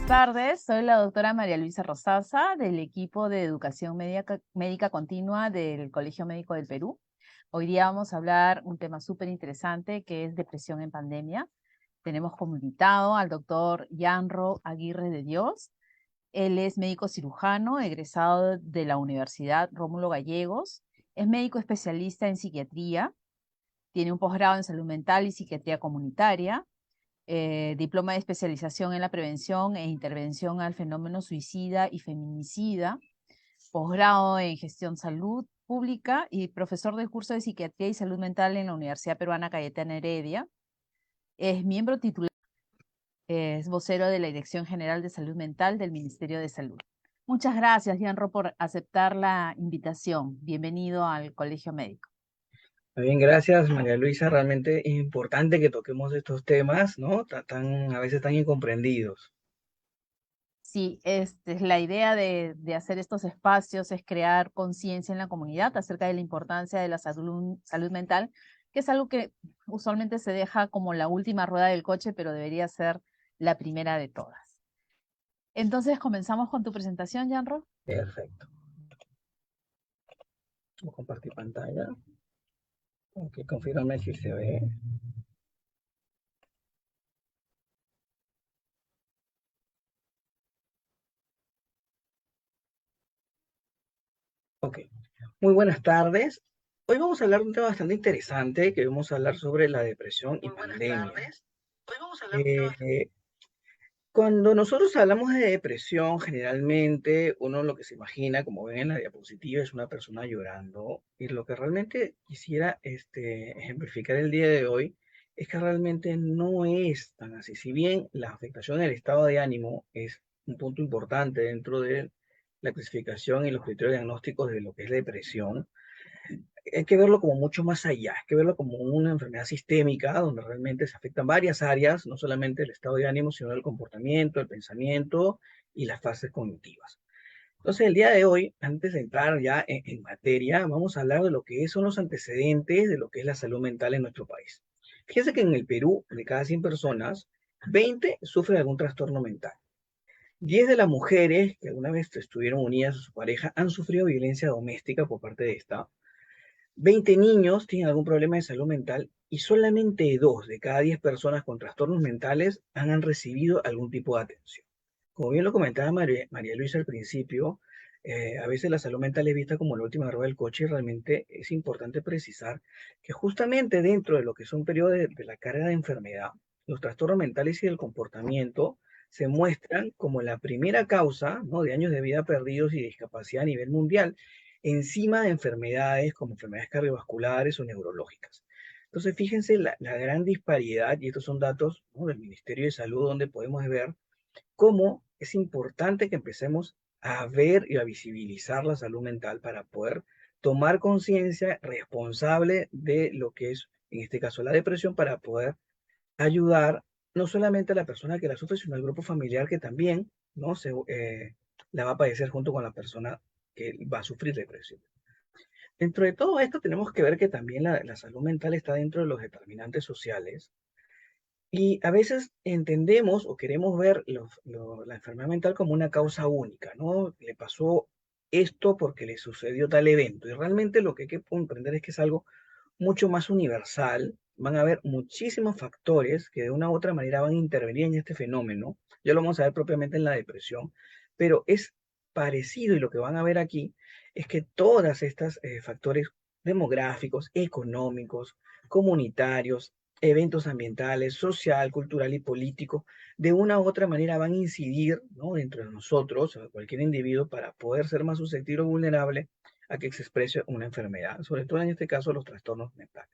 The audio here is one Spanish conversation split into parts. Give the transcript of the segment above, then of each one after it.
tardes, soy la doctora María Luisa Rosaza del equipo de Educación Médica Continua del Colegio Médico del Perú. Hoy día vamos a hablar un tema súper interesante que es depresión en pandemia. Tenemos como invitado al doctor Yanro Aguirre de Dios. Él es médico cirujano, egresado de la Universidad Rómulo Gallegos. Es médico especialista en psiquiatría. Tiene un posgrado en salud mental y psiquiatría comunitaria. Diploma de especialización en la prevención e intervención al fenómeno suicida y feminicida, posgrado en gestión salud pública y profesor del curso de psiquiatría y salud mental en la Universidad Peruana Cayetana Heredia. Es miembro titular, es vocero de la Dirección General de Salud Mental del Ministerio de Salud. Muchas gracias, Yanro, por aceptar la invitación. Bienvenido al Colegio Médico. Muy bien, gracias, María Luisa. Realmente es importante que toquemos estos temas, ¿no? A veces tan incomprendidos. Sí, es la idea de hacer estos espacios es crear conciencia en la comunidad acerca de la importancia de la salud mental, que es algo que usualmente se deja como la última rueda del coche, pero debería ser la primera de todas. Entonces, comenzamos con tu presentación, Yanro. Perfecto. Voy a compartir pantalla. Ok, confírmame si se ve. Ok, muy buenas tardes. Hoy vamos a hablar de un tema bastante interesante, que vamos a hablar sobre la depresión y pandemia. Eh, Cuando nosotros hablamos de depresión, generalmente uno lo que se imagina, como ven en la diapositiva, es una persona llorando. Y lo que realmente quisiera ejemplificar el día de hoy es que realmente no es tan así. Si bien la afectación del estado de ánimo es un punto importante dentro de la clasificación y los criterios diagnósticos de lo que es depresión, hay que verlo como mucho más allá, hay que verlo como una enfermedad sistémica donde realmente se afectan varias áreas, no solamente el estado de ánimo, sino el comportamiento, el pensamiento y las fases cognitivas. Entonces, el día de hoy, antes de entrar ya en materia, vamos a hablar de lo que son los antecedentes de lo que es la salud mental en nuestro país. Fíjense que en el Perú, de cada 100 personas, 20 sufren algún trastorno mental. 10 de las mujeres que alguna vez estuvieron unidas a su pareja han sufrido violencia doméstica por parte de esta. 20 niños tienen algún problema de salud mental y solamente 2 de cada 10 personas con trastornos mentales han recibido algún tipo de atención. Como bien lo comentaba María Luisa al principio, a veces la salud mental es vista como la última rueda del coche y realmente es importante precisar que justamente dentro de lo que son periodos de la carga de enfermedad, los trastornos mentales y el comportamiento se muestran como la primera causa, ¿no?, de años de vida perdidos y de discapacidad a nivel mundial, encima de enfermedades como enfermedades cardiovasculares o neurológicas. Entonces, fíjense la gran disparidad, y estos son datos, ¿no?, del Ministerio de Salud, donde podemos ver cómo es importante que empecemos a ver y a visibilizar la salud mental para poder tomar conciencia responsable de lo que es, en este caso, la depresión, para poder ayudar no solamente a la persona que la sufre, sino al grupo familiar que también, ¿no?, la va a padecer junto con la persona que va a sufrir depresión. Dentro de todo esto tenemos que ver que también la salud mental está dentro de los determinantes sociales y a veces entendemos o queremos ver la enfermedad mental como una causa única, ¿no? Le pasó esto porque le sucedió tal evento y realmente lo que hay que comprender es que es algo mucho más universal. Van a haber muchísimos factores que de una u otra manera van a intervenir en este fenómeno. Ya lo vamos a ver propiamente en la depresión, pero es parecido y lo que van a ver aquí es que todas estas factores demográficos, económicos, comunitarios, eventos ambientales, social, cultural y político, de una u otra manera van a incidir, ¿no?, dentro de nosotros, cualquier individuo, para poder ser más susceptible o vulnerable a que se exprese una enfermedad, sobre todo en este caso los trastornos mentales.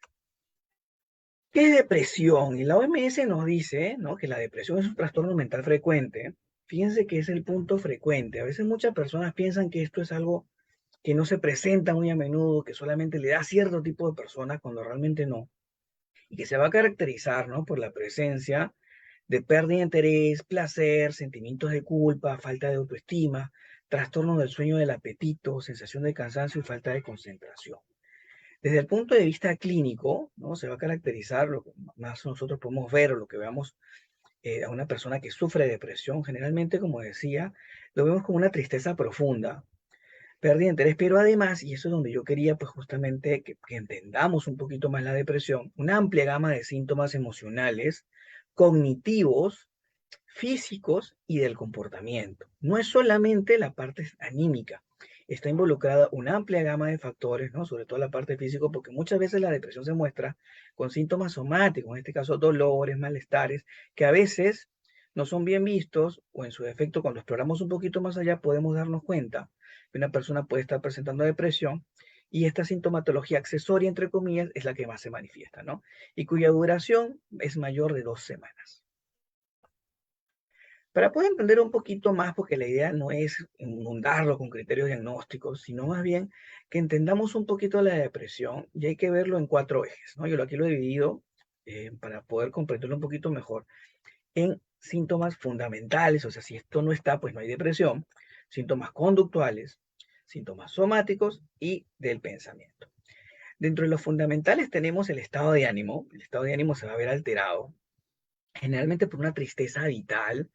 ¿Qué es depresión? Y la OMS nos dice, ¿no?, que la depresión es un trastorno mental frecuente. Fíjense que es el punto frecuente. A veces muchas personas piensan que esto es algo que no se presenta muy a menudo, que solamente le da a cierto tipo de personas, cuando realmente no. Y que se va a caracterizar, ¿no?, por la presencia de pérdida de interés, placer, sentimientos de culpa, falta de autoestima, trastornos del sueño, del apetito, sensación de cansancio y falta de concentración. Desde el punto de vista clínico, ¿no?, se va a caracterizar, lo que más nosotros podemos ver o lo que veamos a una persona que sufre de depresión, generalmente, como decía, lo vemos como una tristeza profunda, pérdida de interés, pero además, y eso es donde yo quería, pues justamente que entendamos un poquito más la depresión, una amplia gama de síntomas emocionales, cognitivos, físicos y del comportamiento. No es solamente la parte anímica, está involucrada una amplia gama de factores, ¿no? Sobre todo la parte física, porque muchas veces la depresión se muestra con síntomas somáticos, en este caso dolores, malestares, que a veces no son bien vistos o en su defecto cuando exploramos un poquito más allá podemos darnos cuenta que una persona puede estar presentando depresión y esta sintomatología accesoria, entre comillas, es la que más se manifiesta, ¿no? Y cuya duración es mayor de 2 semanas. Para poder entender un poquito más, porque la idea no es inundarlo con criterios diagnósticos, sino más bien que entendamos un poquito la depresión y hay que verlo en 4 ejes, ¿no? Yo aquí lo he dividido para poder comprenderlo un poquito mejor en síntomas fundamentales, o sea, si esto no está, pues no hay depresión, síntomas conductuales, síntomas somáticos y del pensamiento. Dentro de los fundamentales tenemos el estado de ánimo. El estado de ánimo se va a ver alterado, generalmente por una tristeza vital,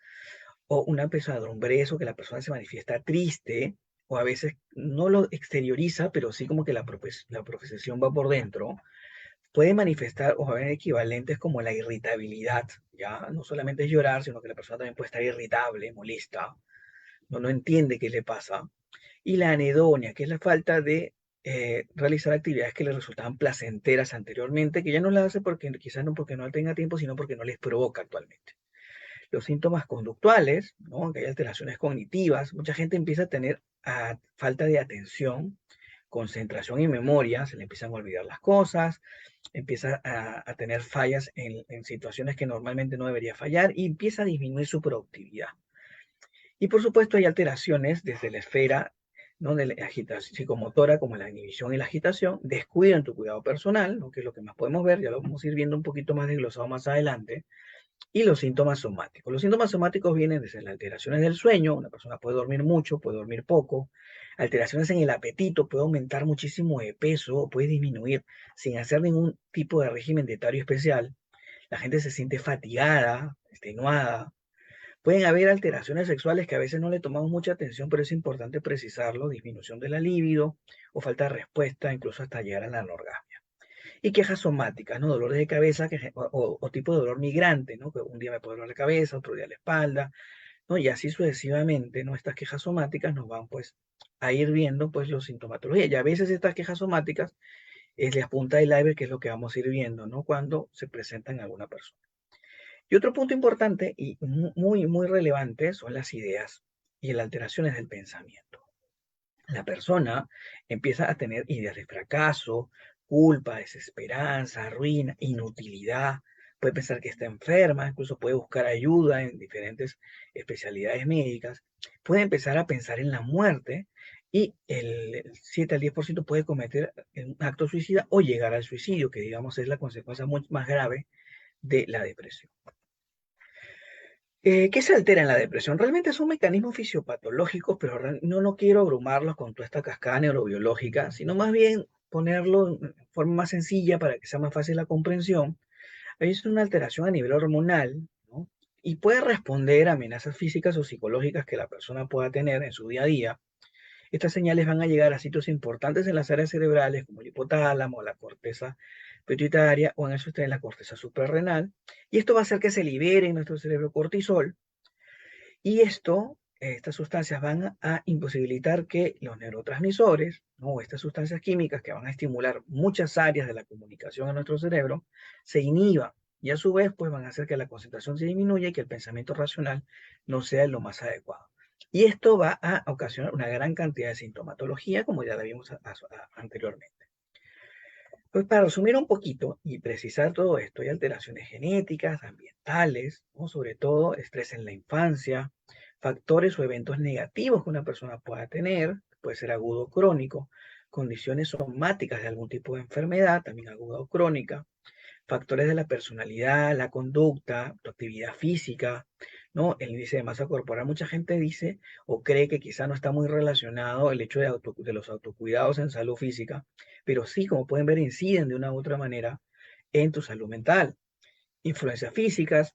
o una pesadumbre, eso que la persona se manifiesta triste, o a veces no lo exterioriza, pero sí como que la profesión va por dentro, puede manifestar o haber equivalentes como la irritabilidad, ¿ya? No solamente es llorar, sino que la persona también puede estar irritable, molesta, no entiende qué le pasa. Y la anedonia, que es la falta de realizar actividades que le resultaban placenteras anteriormente, que ya no las hace porque quizás no porque no tenga tiempo, sino porque no les provoca actualmente. Los síntomas conductuales, ¿no? Que hay alteraciones cognitivas, mucha gente empieza a tener falta de atención, concentración y memoria, se le empiezan a olvidar las cosas, empieza a tener fallas en situaciones que normalmente no debería fallar y empieza a disminuir su productividad. Y por supuesto hay alteraciones desde la esfera, ¿no? De la agitación psicomotora, como la inhibición y la agitación, descuido en tu cuidado personal, ¿no? Que es lo que más podemos ver, ya lo vamos a ir viendo un poquito más desglosado más adelante, y los síntomas somáticos. Los síntomas somáticos vienen desde las alteraciones del sueño, una persona puede dormir mucho, puede dormir poco, alteraciones en el apetito, puede aumentar muchísimo de peso o puede disminuir sin hacer ningún tipo de régimen dietario especial. La gente se siente fatigada, extenuada. Pueden haber alteraciones sexuales que a veces no le tomamos mucha atención, pero es importante precisarlo, disminución de la libido o falta de respuesta, incluso hasta llegar a la anorgasmia. Y quejas somáticas, ¿no? Dolores de cabeza o tipo de dolor migrante, ¿no? Que un día me puede doler la cabeza, otro día la espalda, ¿no? Y así sucesivamente, ¿no? Estas quejas somáticas nos van, pues, a ir viendo, pues, los sintomatología. Y a veces estas quejas somáticas es la punta del iceberg, que es lo que vamos a ir viendo, ¿no? Cuando se presentan en alguna persona. Y otro punto importante y muy, muy relevante son las ideas y las alteraciones del pensamiento. La persona empieza a tener ideas de fracaso, culpa, desesperanza, ruina, inutilidad. Puede pensar que está enferma, incluso puede buscar ayuda en diferentes especialidades médicas. Puede empezar a pensar en la muerte y el 7 al 10% puede cometer un acto suicida o llegar al suicidio, que digamos es la consecuencia mucho más grave de la depresión. ¿Qué se altera en la depresión? Realmente son mecanismos fisiopatológicos, pero no quiero abrumarlos con toda esta cascada neurobiológica, sino más bien ponerlo en forma más sencilla para que sea más fácil la comprensión. Es una alteración a nivel hormonal, ¿no? Y puede responder a amenazas físicas o psicológicas que la persona pueda tener en su día a día. Estas señales van a llegar a sitios importantes en las áreas cerebrales, como el hipotálamo, la corteza pituitaria o en eso está en la corteza suprarrenal. Y esto va a hacer que se libere en nuestro cerebro cortisol. Y estas sustancias van a imposibilitar que los neurotransmisores, ¿no? Estas sustancias químicas que van a estimular muchas áreas de la comunicación en nuestro cerebro, se inhiban. Y a su vez, pues van a hacer que la concentración se disminuya y que el pensamiento racional no sea lo más adecuado. Y esto va a ocasionar una gran cantidad de sintomatología, como ya la vimos anteriormente. Pues para resumir un poquito y precisar todo esto, hay alteraciones genéticas, ambientales, ¿no? Sobre todo estrés en la infancia, factores o eventos negativos que una persona pueda tener, puede ser agudo o crónico, condiciones somáticas de algún tipo de enfermedad, también aguda o crónica, factores de la personalidad, la conducta, tu actividad física, ¿no? El índice de masa corporal. Mucha gente dice o cree que quizá no está muy relacionado el hecho de los autocuidados en salud física, pero sí, como pueden ver, inciden de una u otra manera en tu salud mental. Influencias físicas,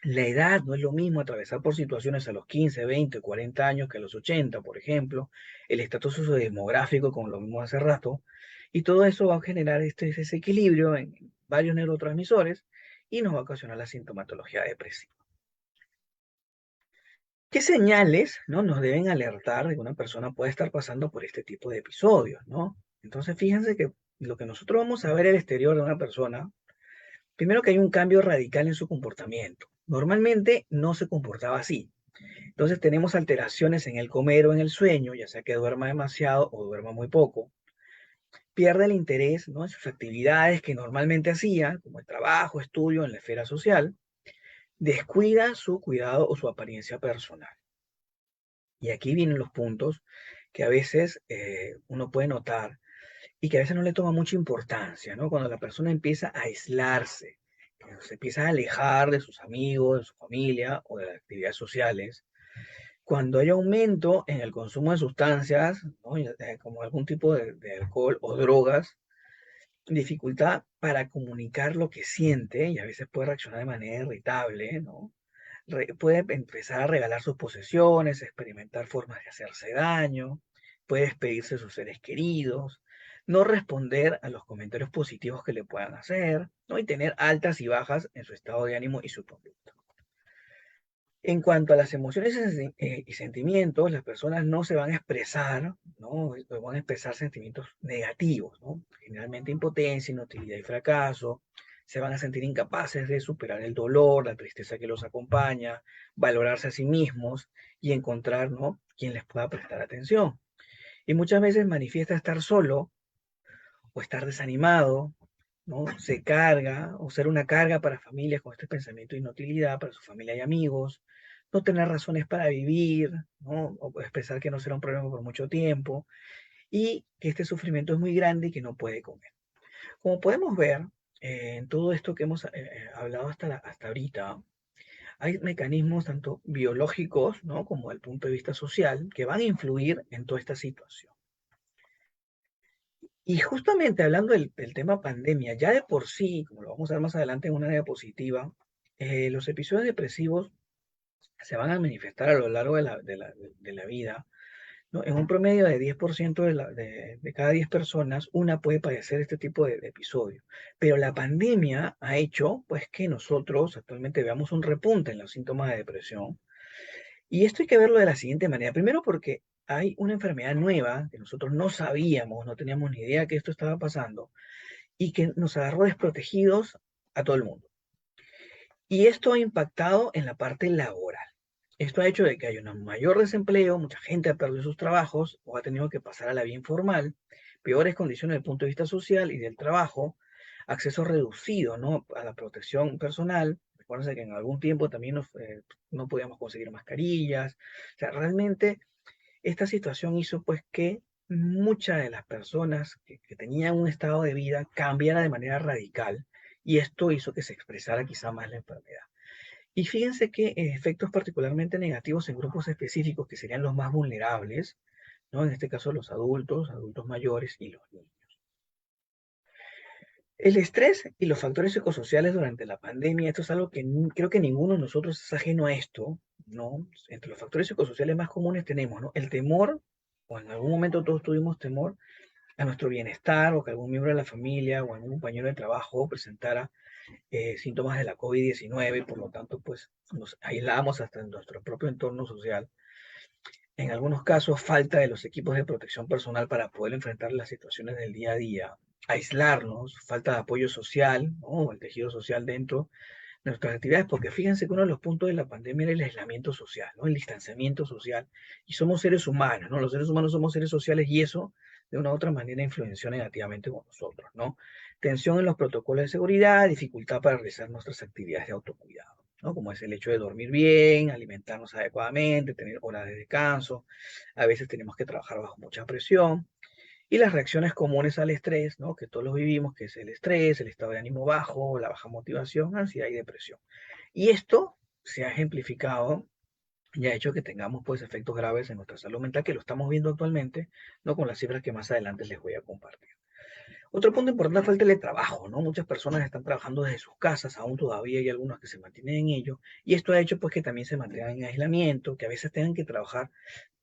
La edad no es lo mismo atravesar por situaciones a los 15, 20, 40 años que a los 80, por ejemplo, el estatus sociodemográfico, como lo vimos hace rato, y todo eso va a generar este desequilibrio en varios neurotransmisores y nos va a ocasionar la sintomatología depresiva. ¿Qué señales, no, nos deben alertar de que una persona puede estar pasando por este tipo de episodios, ¿no? Entonces, fíjense que lo que nosotros vamos a ver al exterior de una persona, primero que hay un cambio radical en su comportamiento. Normalmente no se comportaba así. Entonces tenemos alteraciones en el comer o en el sueño, ya sea que duerma demasiado o duerma muy poco. Pierde el interés, ¿no?, en sus actividades que normalmente hacía, como el trabajo, estudio, en la esfera social. Descuida su cuidado o su apariencia personal. Y aquí vienen los puntos que a veces uno puede notar y que a veces no le toma mucha importancia, ¿no? Cuando la persona empieza a aislarse, se empieza a alejar de sus amigos, de su familia o de las actividades sociales. Cuando hay aumento en el consumo de sustancias, ¿no?, como algún tipo de alcohol o drogas, dificultad para comunicar lo que siente y a veces puede reaccionar de manera irritable, ¿no? Puede empezar a regalar sus posesiones, experimentar formas de hacerse daño, puede despedirse de sus seres queridos, no responder a los comentarios positivos que le puedan hacer, ¿no?, y tener altas y bajas en su estado de ánimo y su conducta. En cuanto a las emociones y sentimientos, las personas no se van a expresar, ¿no? Van a expresar sentimientos negativos, ¿no? Generalmente impotencia, inutilidad y fracaso. Se van a sentir incapaces de superar el dolor, la tristeza que los acompaña, valorarse a sí mismos y encontrar, ¿no?, quien les pueda prestar atención. Y muchas veces manifiesta estar solo o estar desanimado, ¿no? Se carga o ser una carga para familias con este pensamiento de inutilidad, para su familia y amigos, no tener razones para vivir, ¿no?, o expresar que no será un problema por mucho tiempo y que este sufrimiento es muy grande y que no puede comer. Como podemos ver, en todo esto que hemos hablado hasta ahorita, hay mecanismos tanto biológicos, ¿no?, como del punto de vista social que van a influir en toda esta situación. Y justamente hablando del tema pandemia, ya de por sí, como lo vamos a ver más adelante en una diapositiva, los episodios depresivos se van a manifestar a lo largo de la vida, ¿no? En un promedio de 10% de cada 10 personas, una puede padecer este tipo de episodio. Pero la pandemia ha hecho, pues, que nosotros actualmente veamos un repunte en los síntomas de depresión. Y esto hay que verlo de la siguiente manera. Primero porque hay una enfermedad nueva que nosotros no sabíamos, no teníamos ni idea que esto estaba pasando y que nos agarró desprotegidos a todo el mundo. Y esto ha impactado en la parte laboral. Esto ha hecho de que haya un mayor desempleo, mucha gente ha perdido sus trabajos o ha tenido que pasar a la vía informal, peores condiciones desde el punto de vista social y del trabajo, acceso reducido, ¿no?, a la protección personal. Recuerden que en algún tiempo también no podíamos conseguir mascarillas. O sea, realmente esta situación hizo pues que muchas de las personas que tenían un estado de vida cambiara de manera radical y esto hizo que se expresara quizá más la enfermedad. Y fíjense que efectos particularmente negativos en grupos específicos que serían los más vulnerables, ¿no?, en este caso los adultos, adultos mayores y los niños. El estrés y los factores psicosociales durante la pandemia, esto es algo que creo que ninguno de nosotros es ajeno a esto, ¿no? Entre los factores psicosociales más comunes tenemos, ¿no?, el temor, o en algún momento todos tuvimos temor a nuestro bienestar, o que algún miembro de la familia o algún compañero de trabajo presentara síntomas de la COVID-19 y por lo tanto, pues nos aislamos hasta en nuestro propio entorno social. En algunos casos, falta de los equipos de protección personal para poder enfrentar las situaciones del día a día, aislarnos, falta de apoyo social, ¿no?, el tejido social dentro de nuestras actividades, porque fíjense que uno de los puntos de la pandemia era el aislamiento social, ¿no?, el distanciamiento social, y somos seres humanos, ¿no? Los seres humanos somos seres sociales y eso de una u otra manera influenció negativamente con nosotros, ¿no? Tensión en los protocolos de seguridad, dificultad para realizar nuestras actividades de autocuidado, ¿no?, como es el hecho de dormir bien, alimentarnos adecuadamente, tener horas de descanso. A veces tenemos que trabajar bajo mucha presión. Y las reacciones comunes al estrés, ¿no?, que todos los vivimos, que es el estrés, el estado de ánimo bajo, la baja motivación, ansiedad y depresión. Y esto se ha ejemplificado y ha hecho que tengamos pues efectos graves en nuestra salud mental, que lo estamos viendo actualmente, ¿no?, con las cifras que más adelante les voy a compartir. Otro punto importante fue el teletrabajo, ¿no? Muchas personas están trabajando desde sus casas, aún todavía hay algunos que se mantienen en ello, y esto ha hecho pues que también se mantengan en aislamiento, que a veces tengan que trabajar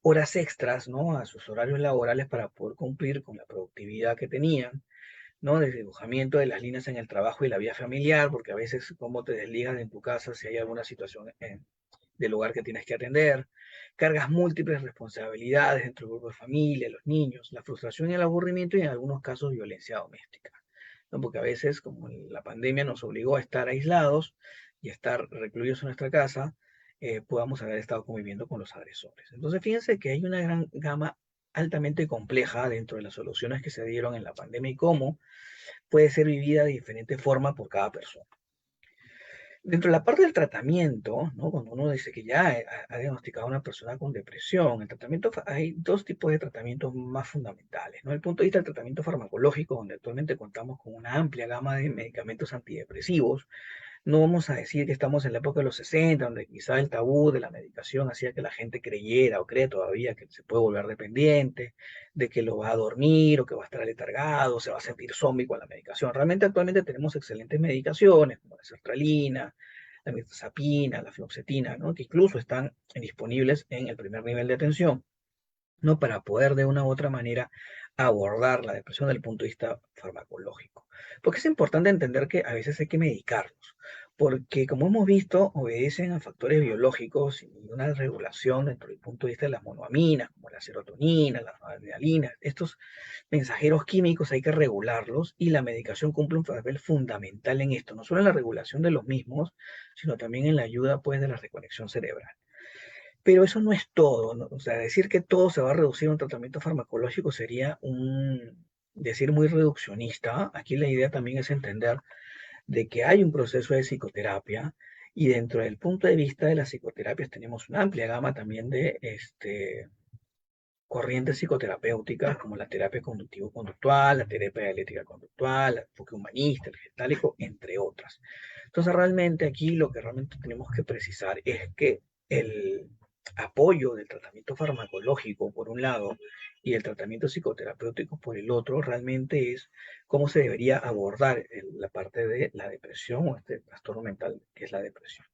horas extras, ¿no? A sus horarios laborales para poder cumplir con la productividad que tenían, ¿no? Desdibujamiento de las líneas en el trabajo y la vida familiar, porque a veces cómo te desligas en tu casa si hay alguna situación del lugar que tienes que atender, cargas múltiples responsabilidades dentro del grupo de familia, los niños, la frustración y el aburrimiento y en algunos casos violencia doméstica, ¿no? Porque a veces, como la pandemia nos obligó a estar aislados y a estar recluidos en nuestra casa, podamos haber estado conviviendo con los agresores. Entonces, fíjense que hay una gran gama altamente compleja dentro de las soluciones que se dieron en la pandemia y cómo puede ser vivida de diferente forma por cada persona. Dentro de la parte del tratamiento, ¿no? Cuando uno dice que ya ha diagnosticado a una persona con depresión, el tratamiento, hay dos tipos de tratamientos más fundamentales, ¿no? El punto de vista del tratamiento farmacológico, donde actualmente contamos con una amplia gama de medicamentos antidepresivos. No vamos a decir que estamos en la época de los 60, donde quizá el tabú de la medicación hacía que la gente creyera o cree todavía que se puede volver dependiente, de que lo va a dormir o que va a estar aletargado, se va a sentir zombie con la medicación. Realmente actualmente tenemos excelentes medicaciones como la sertralina, la mirtazapina, la fluoxetina, ¿no? Que incluso están disponibles en el primer nivel de atención, ¿no? Para poder de una u otra manera abordar la depresión desde el punto de vista farmacológico. Porque es importante entender que a veces hay que medicarlos, porque como hemos visto, obedecen a factores biológicos y una regulación dentro del punto de vista de las monoaminas, como la serotonina, la adrenalina. Estos mensajeros químicos hay que regularlos y la medicación cumple un papel fundamental en esto, no solo en la regulación de los mismos, sino también en la ayuda pues de la reconexión cerebral. Pero eso no es todo, ¿no? O sea, decir que todo se va a reducir a un tratamiento farmacológico sería decir muy reduccionista. Aquí la idea también es entender de que hay un proceso de psicoterapia y dentro del punto de vista de las psicoterapias tenemos una amplia gama también de corrientes psicoterapéuticas como la terapia conductivo-conductual, la terapia dialéctica conductual, el enfoque humanista, el gestálico, entre otras. Entonces, realmente aquí lo que realmente tenemos que precisar es que el apoyo del tratamiento farmacológico, por un lado, y el tratamiento psicoterapéutico, por el otro, realmente es cómo se debería abordar la parte de la depresión o este trastorno mental que es la depresión.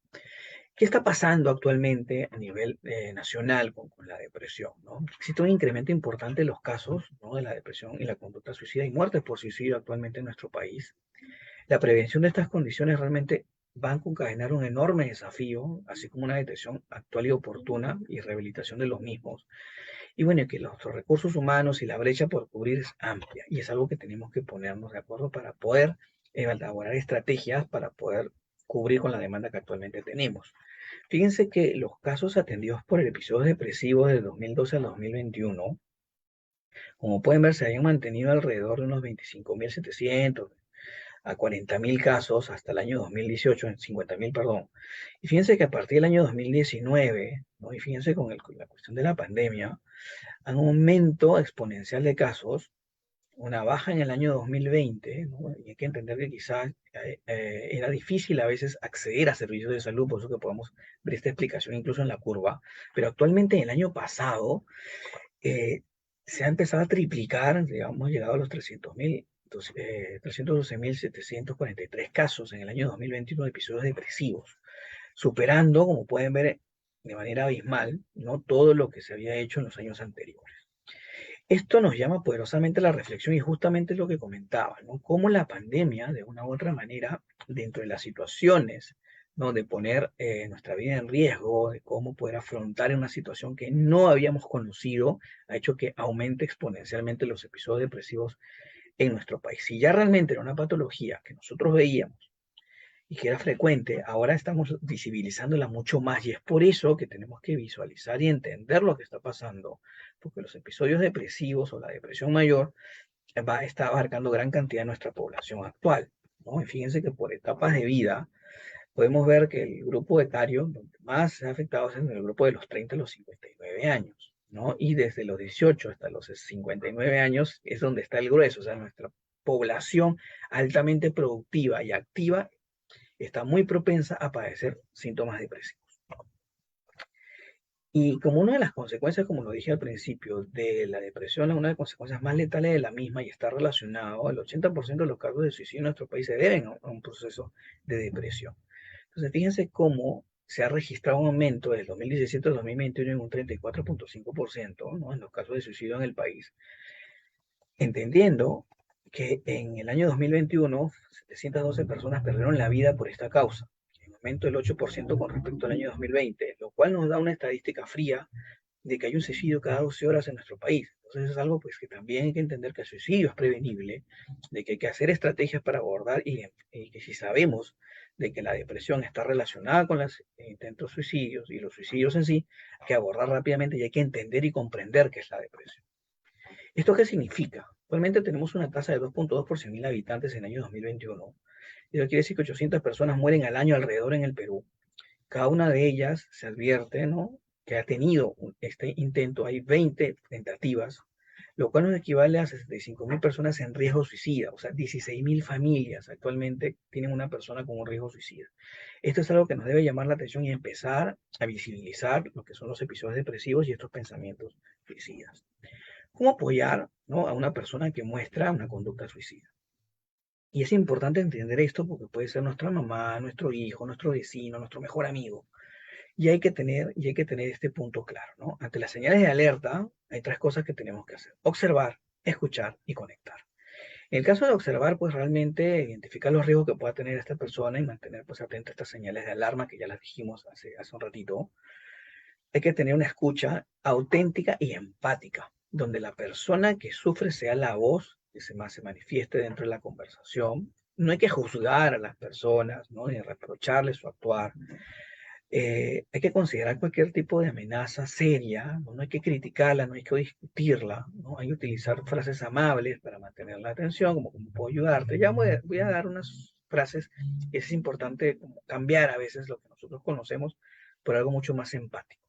¿Qué está pasando actualmente a nivel nacional con la depresión, ¿no? Existe un incremento importante en los casos, ¿no? De la depresión y la conducta suicida y muertes por suicidio actualmente en nuestro país. La prevención de estas condiciones realmente va a encadenar un enorme desafío, así como una detección actual y oportuna y rehabilitación de los mismos. Y bueno, que los recursos humanos y la brecha por cubrir es amplia y es algo que tenemos que ponernos de acuerdo para poder elaborar estrategias para poder cubrir con la demanda que actualmente tenemos. Fíjense que los casos atendidos por el episodio depresivo de 2012 al 2021, como pueden ver, se habían mantenido alrededor de unos 25.700 a 40.000 casos hasta el año 2018, en 50.000, perdón. Y fíjense que a partir del año 2019, ¿no? Y fíjense con la cuestión de la pandemia, hay un aumento exponencial de casos, una baja en el año 2020, ¿no? Y hay que entender que quizás era difícil a veces acceder a servicios de salud, por eso que podemos ver esta explicación incluso en la curva, pero actualmente en el año pasado eh, se ha empezado a triplicar, digamos, hemos llegado a los 312.743 casos en el año 2021 de episodios depresivos, superando, como pueden ver, de manera abismal, ¿no? Todo lo que se había hecho en los años anteriores. Esto nos llama poderosamente a la reflexión y justamente lo que comentaba, ¿no? Cómo la pandemia, de una u otra manera, dentro de las situaciones, ¿no? De poner nuestra vida en riesgo, de cómo poder afrontar una situación que no habíamos conocido, ha hecho que aumente exponencialmente los episodios depresivos en nuestro país. Si ya realmente era una patología que nosotros veíamos y que era frecuente, ahora estamos visibilizándola mucho más y es por eso que tenemos que visualizar y entender lo que está pasando, porque los episodios depresivos o la depresión mayor está abarcando gran cantidad de nuestra población actual, ¿no? Y fíjense que por etapas de vida podemos ver que el grupo etario donde más se ha afectado es en el grupo de los 30 a los 59 años, ¿no? Y desde los 18 hasta los 59 años es donde está el grueso, o sea, nuestra población altamente productiva y activa está muy propensa a padecer síntomas depresivos. Y como una de las consecuencias, como lo dije al principio, de la depresión, una de las consecuencias más letales de la misma y está relacionado, el 80% de los casos de suicidio en nuestro país se deben a un proceso de depresión. Entonces, fíjense cómo se ha registrado un aumento desde 2017 al 2021 en un 34.5%, ¿no? En los casos de suicidio en el país, entendiendo que en el año 2021 712 personas perdieron la vida por esta causa, en aumento del 8% con respecto al año 2020, lo cual nos da una estadística fría de que hay un suicidio cada 12 horas en nuestro país. Entonces es algo pues que también hay que entender que el suicidio es prevenible, de que hay que hacer estrategias para abordar y que si sabemos de que la depresión está relacionada con los intentos suicidios y los suicidios en sí, hay que abordar rápidamente y hay que entender y comprender qué es la depresión. ¿Esto qué significa? Actualmente tenemos una tasa de 2.2 por 100.000 habitantes en el año 2021. Eso quiere decir que 800 personas mueren al año alrededor en el Perú. Cada una de ellas se advierte, ¿no?, que ha tenido este intento. Hay 20 tentativas, lo cual nos equivale a 65.000 personas en riesgo suicida, o sea, 16.000 familias actualmente tienen una persona con un riesgo suicida. Esto es algo que nos debe llamar la atención y empezar a visibilizar lo que son los episodios depresivos y estos pensamientos suicidas. ¿Cómo apoyar, ¿no?, a una persona que muestra una conducta suicida? Y es importante entender esto porque puede ser nuestra mamá, nuestro hijo, nuestro vecino, nuestro mejor amigo. Y hay que tener este punto claro, ¿no? Ante las señales de alerta, hay tres cosas que tenemos que hacer: observar, escuchar y conectar. En el caso de observar, pues realmente identificar los riesgos que pueda tener esta persona y mantener pues atento a estas señales de alarma que ya las dijimos hace un ratito. Hay que tener una escucha auténtica y empática, donde la persona que sufre sea la voz que se manifieste dentro de la conversación. No hay que juzgar a las personas, ¿no?, ni reprocharles su actuar. Hay que considerar cualquier tipo de amenaza seria, ¿no? No hay que criticarla, no hay que discutirla, ¿no? Hay que utilizar frases amables para mantener la atención, como cómo puedo ayudarte. Ya voy a dar unas frases que es importante como cambiar a veces lo que nosotros conocemos por algo mucho más empático.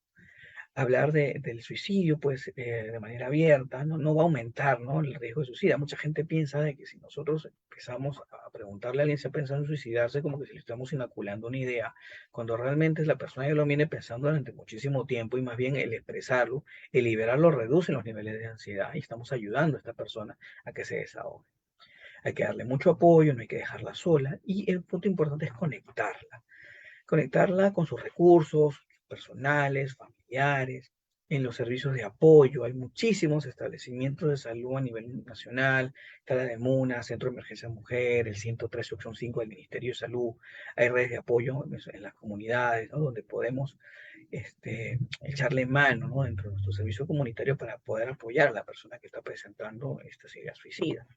Hablar del suicidio, pues, de manera abierta, no va a aumentar, ¿no?, el riesgo de suicidio. Mucha gente piensa de que si nosotros empezamos a preguntarle a alguien si ha pensado en suicidarse, como que si le estamos inoculando una idea, cuando realmente es la persona que lo viene pensando durante muchísimo tiempo, y más bien el expresarlo, el liberarlo reduce los niveles de ansiedad y estamos ayudando a esta persona a que se desahogue. Hay que darle mucho apoyo, no hay que dejarla sola, y el punto importante es conectarla con sus recursos personales, familiares, en los servicios de apoyo. Hay muchísimos establecimientos de salud a nivel nacional: está la de MUNA, Centro de Emergencia Mujer, el 113 opción 5 del Ministerio de Salud. Hay redes de apoyo en las comunidades, ¿no?, donde podemos echarle mano, ¿no?, dentro de nuestro servicio comunitario para poder apoyar a la persona que está presentando estas ideas suicidas.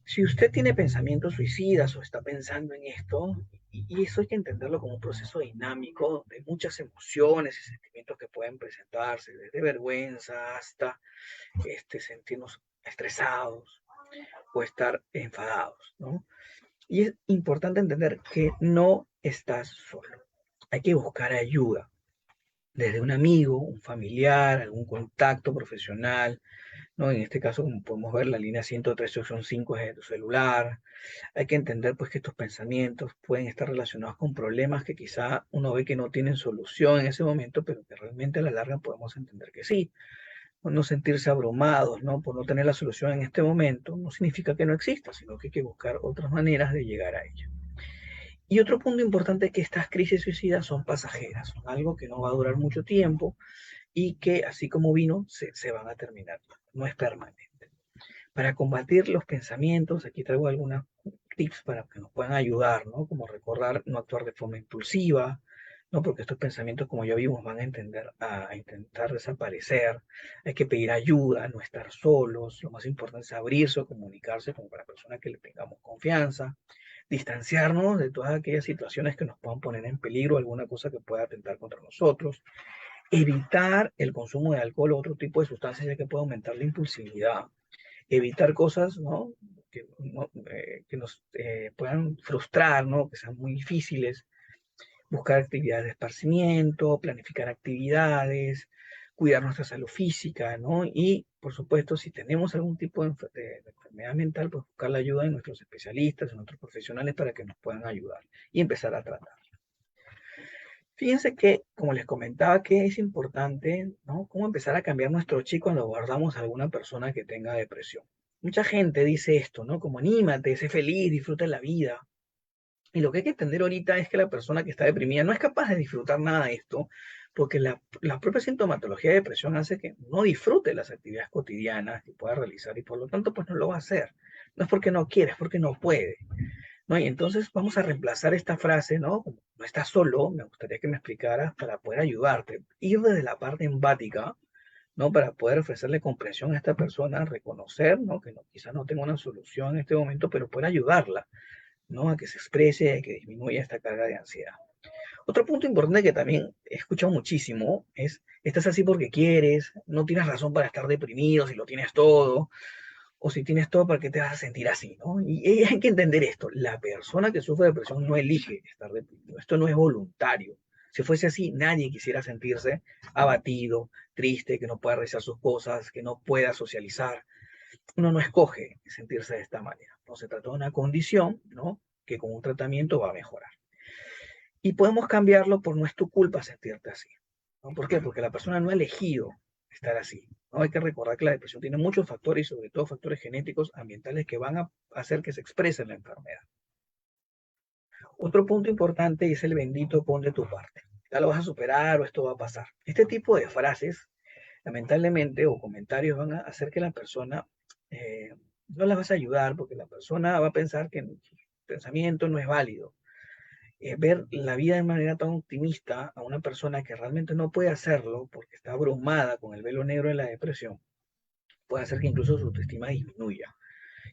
Si usted tiene pensamientos suicidas o está pensando en esto, y eso hay que entenderlo como un proceso dinámico de muchas emociones y sentimientos que pueden presentarse, desde vergüenza hasta sentirnos estresados o estar enfadados, ¿no? Y es importante entender que no estás solo. Hay que buscar ayuda, desde un amigo, un familiar, algún contacto profesional, ¿no? En este caso, como podemos ver, la línea 113 opción 5 es de tu celular. Hay que entender pues que estos pensamientos pueden estar relacionados con problemas que quizá uno ve que no tienen solución en ese momento, pero que realmente a la larga podemos entender que sí. No sentirse abrumados, ¿no?, por no tener la solución en este momento, no significa que no exista, sino que hay que buscar otras maneras de llegar a ella. Y otro punto importante es que estas crisis suicidas son pasajeras, son algo que no va a durar mucho tiempo y que así como vino, se van a terminar. No es permanente. Para combatir los pensamientos, aquí traigo algunos tips para que nos puedan ayudar, ¿no? Como recordar no actuar de forma impulsiva, ¿no? Porque estos pensamientos, como ya vimos, van a intentar desaparecer. Hay que pedir ayuda, no estar solos. Lo más importante es abrirse o comunicarse con la persona que le tengamos confianza. Distanciarnos de todas aquellas situaciones que nos puedan poner en peligro, alguna cosa que pueda atentar contra nosotros. Evitar el consumo de alcohol o otro tipo de sustancias, ya que puede aumentar la impulsividad. Evitar cosas, ¿no?, que nos puedan frustrar, ¿no?, que sean muy difíciles. Buscar actividades de esparcimiento, planificar actividades, cuidar nuestra salud física, ¿no? Y, por supuesto, si tenemos algún tipo de enfermedad mental, pues buscar la ayuda de nuestros especialistas, de nuestros profesionales para que nos puedan ayudar y empezar a tratar. Fíjense que, como les comentaba, que es importante, ¿no? Cómo empezar a cambiar nuestro chip cuando abordamos a alguna persona que tenga depresión. Mucha gente dice esto, ¿no? Como anímate, sé feliz, disfruta la vida. Y lo que hay que entender ahorita es que la persona que está deprimida no es capaz de disfrutar nada de esto, porque la propia sintomatología de depresión hace que no disfrute las actividades cotidianas que pueda realizar y por lo tanto pues no lo va a hacer. No es porque no quiere, es porque no puede. ¿No? Y entonces vamos a reemplazar esta frase, ¿no? Como no estás solo, me gustaría que me explicaras para poder ayudarte. Ir desde la parte empática, ¿no? Para poder ofrecerle comprensión a esta persona, reconocer, ¿no? Que no, quizás no tenga una solución en este momento, pero poder ayudarla, ¿no? A que se exprese, a que disminuya esta carga de ansiedad. Otro punto importante que también he escuchado muchísimo es, estás así porque quieres, no tienes razón para estar deprimido si lo tienes todo, o si tienes todo, ¿para qué te vas a sentir así, no? Y hay que entender esto, la persona que sufre depresión no elige estar deprimido, esto no es voluntario. Si fuese así, nadie quisiera sentirse abatido, triste, que no pueda realizar sus cosas, que no pueda socializar. Uno no escoge sentirse de esta manera. No se trata de una condición, ¿no? Que con un tratamiento va a mejorar. Y podemos cambiarlo por no es tu culpa sentirte así. ¿No? ¿Por qué? Porque la persona no ha elegido estar así. ¿No? Hay que recordar que la depresión tiene muchos factores y sobre todo factores genéticos, ambientales que van a hacer que se exprese la enfermedad. Otro punto importante es el bendito pon de tu parte. Ya lo vas a superar o esto va a pasar. Este tipo de frases, lamentablemente, o comentarios van a hacer que la persona no la vas a ayudar porque la persona va a pensar que su pensamiento no es válido. Ver la vida de manera tan optimista a una persona que realmente no puede hacerlo porque está abrumada con el velo negro de la depresión, puede hacer que incluso su autoestima disminuya.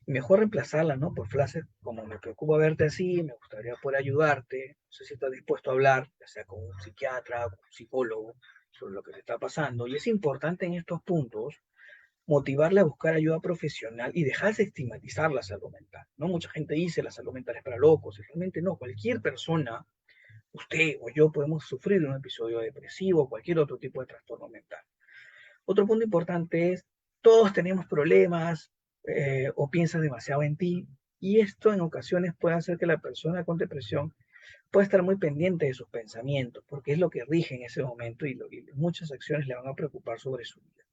Y mejor reemplazarla, ¿no? Por frases como me preocupa verte así, me gustaría poder ayudarte, no sé si estás dispuesto a hablar, ya sea con un psiquiatra, con un psicólogo, sobre lo que te está pasando. Y es importante en estos puntos motivarle a buscar ayuda profesional y dejarse estigmatizar la salud mental. ¿No? Mucha gente dice la salud mental es para locos, y realmente no, cualquier persona, usted o yo, podemos sufrir de un episodio depresivo o cualquier otro tipo de trastorno mental. Otro punto importante es, todos tenemos problemas o piensas demasiado en ti, y esto en ocasiones puede hacer que la persona con depresión pueda estar muy pendiente de sus pensamientos, porque es lo que rige en ese momento y muchas acciones le van a preocupar sobre su vida.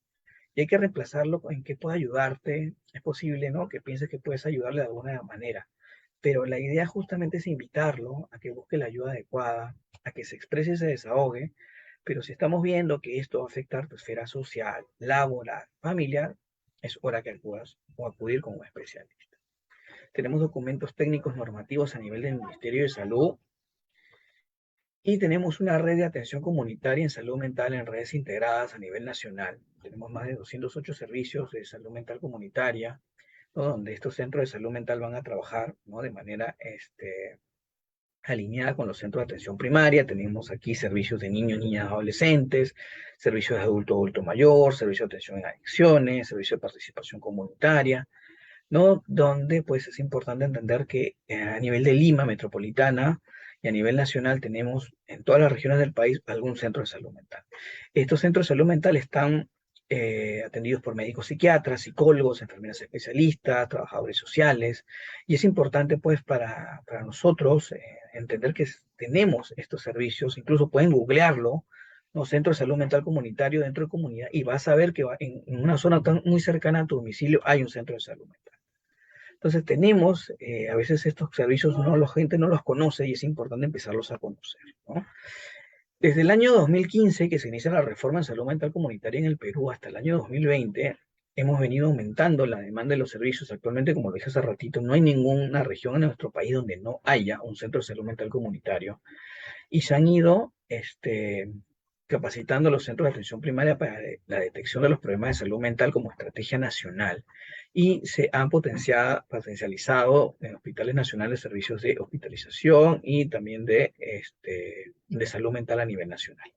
Y hay que reemplazarlo en qué puede ayudarte. Es posible, ¿no? Que pienses que puedes ayudarle de alguna manera, pero la idea justamente es invitarlo a que busque la ayuda adecuada, a que se exprese y se desahogue, pero si estamos viendo que esto va a afectar tu esfera social, laboral, familiar, es hora que acudas o acudir con un especialista. Tenemos documentos técnicos normativos a nivel del Ministerio de Salud y tenemos una red de atención comunitaria en salud mental en redes integradas a nivel nacional. Tenemos más de 208 servicios de salud mental comunitaria, ¿no? Donde estos centros de salud mental van a trabajar, ¿no? De manera alineada con los centros de atención primaria. Tenemos aquí servicios de niños, niñas, adolescentes, servicios de adulto, adulto mayor, servicio de atención en adicciones, servicio de participación comunitaria, ¿no? Donde pues es importante entender que a nivel de Lima metropolitana y a nivel nacional tenemos en todas las regiones del país algún centro de salud mental. Estos centros de salud mental están atendidos por médicos psiquiatras, psicólogos, enfermeras especialistas, trabajadores sociales, y es importante pues para nosotros entender que tenemos estos servicios, incluso pueden googlearlo, ¿no? Centro de Salud Mental Comunitario dentro de comunidad, y vas a ver que en una zona muy cercana a tu domicilio hay un centro de salud mental. Entonces tenemos, a veces estos servicios la gente no los conoce y es importante empezarlos a conocer, ¿no? Desde el año 2015, que se inicia la reforma en salud mental comunitaria en el Perú, hasta el año 2020, hemos venido aumentando la demanda de los servicios. Actualmente, como lo dije hace ratito, no hay ninguna región en nuestro país donde no haya un centro de salud mental comunitario. Y se han ido capacitando los centros de atención primaria para la detección de los problemas de salud mental como estrategia nacional. Y se han potencializado en hospitales nacionales servicios de hospitalización y también de salud mental a nivel nacional.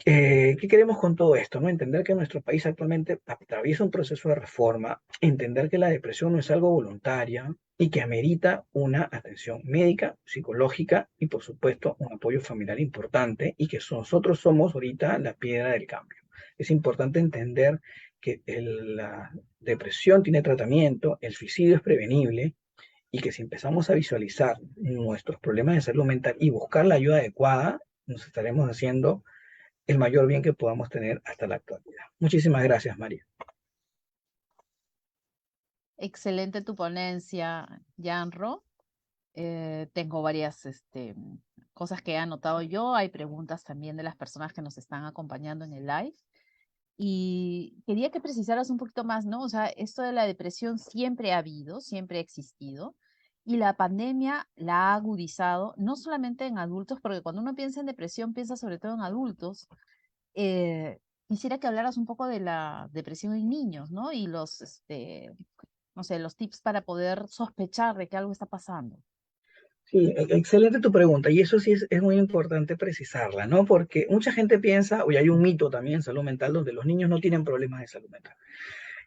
¿Qué queremos con todo esto? ¿No? Entender que nuestro país actualmente atraviesa un proceso de reforma, entender que la depresión no es algo voluntaria y que amerita una atención médica, psicológica y por supuesto un apoyo familiar importante, y que nosotros somos ahorita la piedra del cambio. Es importante entender que la depresión tiene tratamiento, el suicidio es prevenible y que si empezamos a visualizar nuestros problemas de salud mental y buscar la ayuda adecuada, nos estaremos haciendo el mayor bien que podamos tener hasta la actualidad. Muchísimas gracias, María. Excelente tu ponencia, Janro. Tengo varias cosas que he anotado yo. Hay preguntas también de las personas que nos están acompañando en el live. Y quería que precisaras un poquito más, ¿no? O sea, esto de la depresión siempre ha habido, siempre ha existido. Y la pandemia la ha agudizado, no solamente en adultos, porque cuando uno piensa en depresión, piensa sobre todo en adultos. Eh, Quisiera que hablaras un poco de la depresión en niños, ¿no? Y los, no sé, los tips para poder sospechar de que algo está pasando. Sí, excelente tu pregunta, y eso sí es muy importante precisarla, ¿no? Porque mucha gente piensa, oye, hay un mito también en salud mental donde los niños no tienen problemas de salud mental.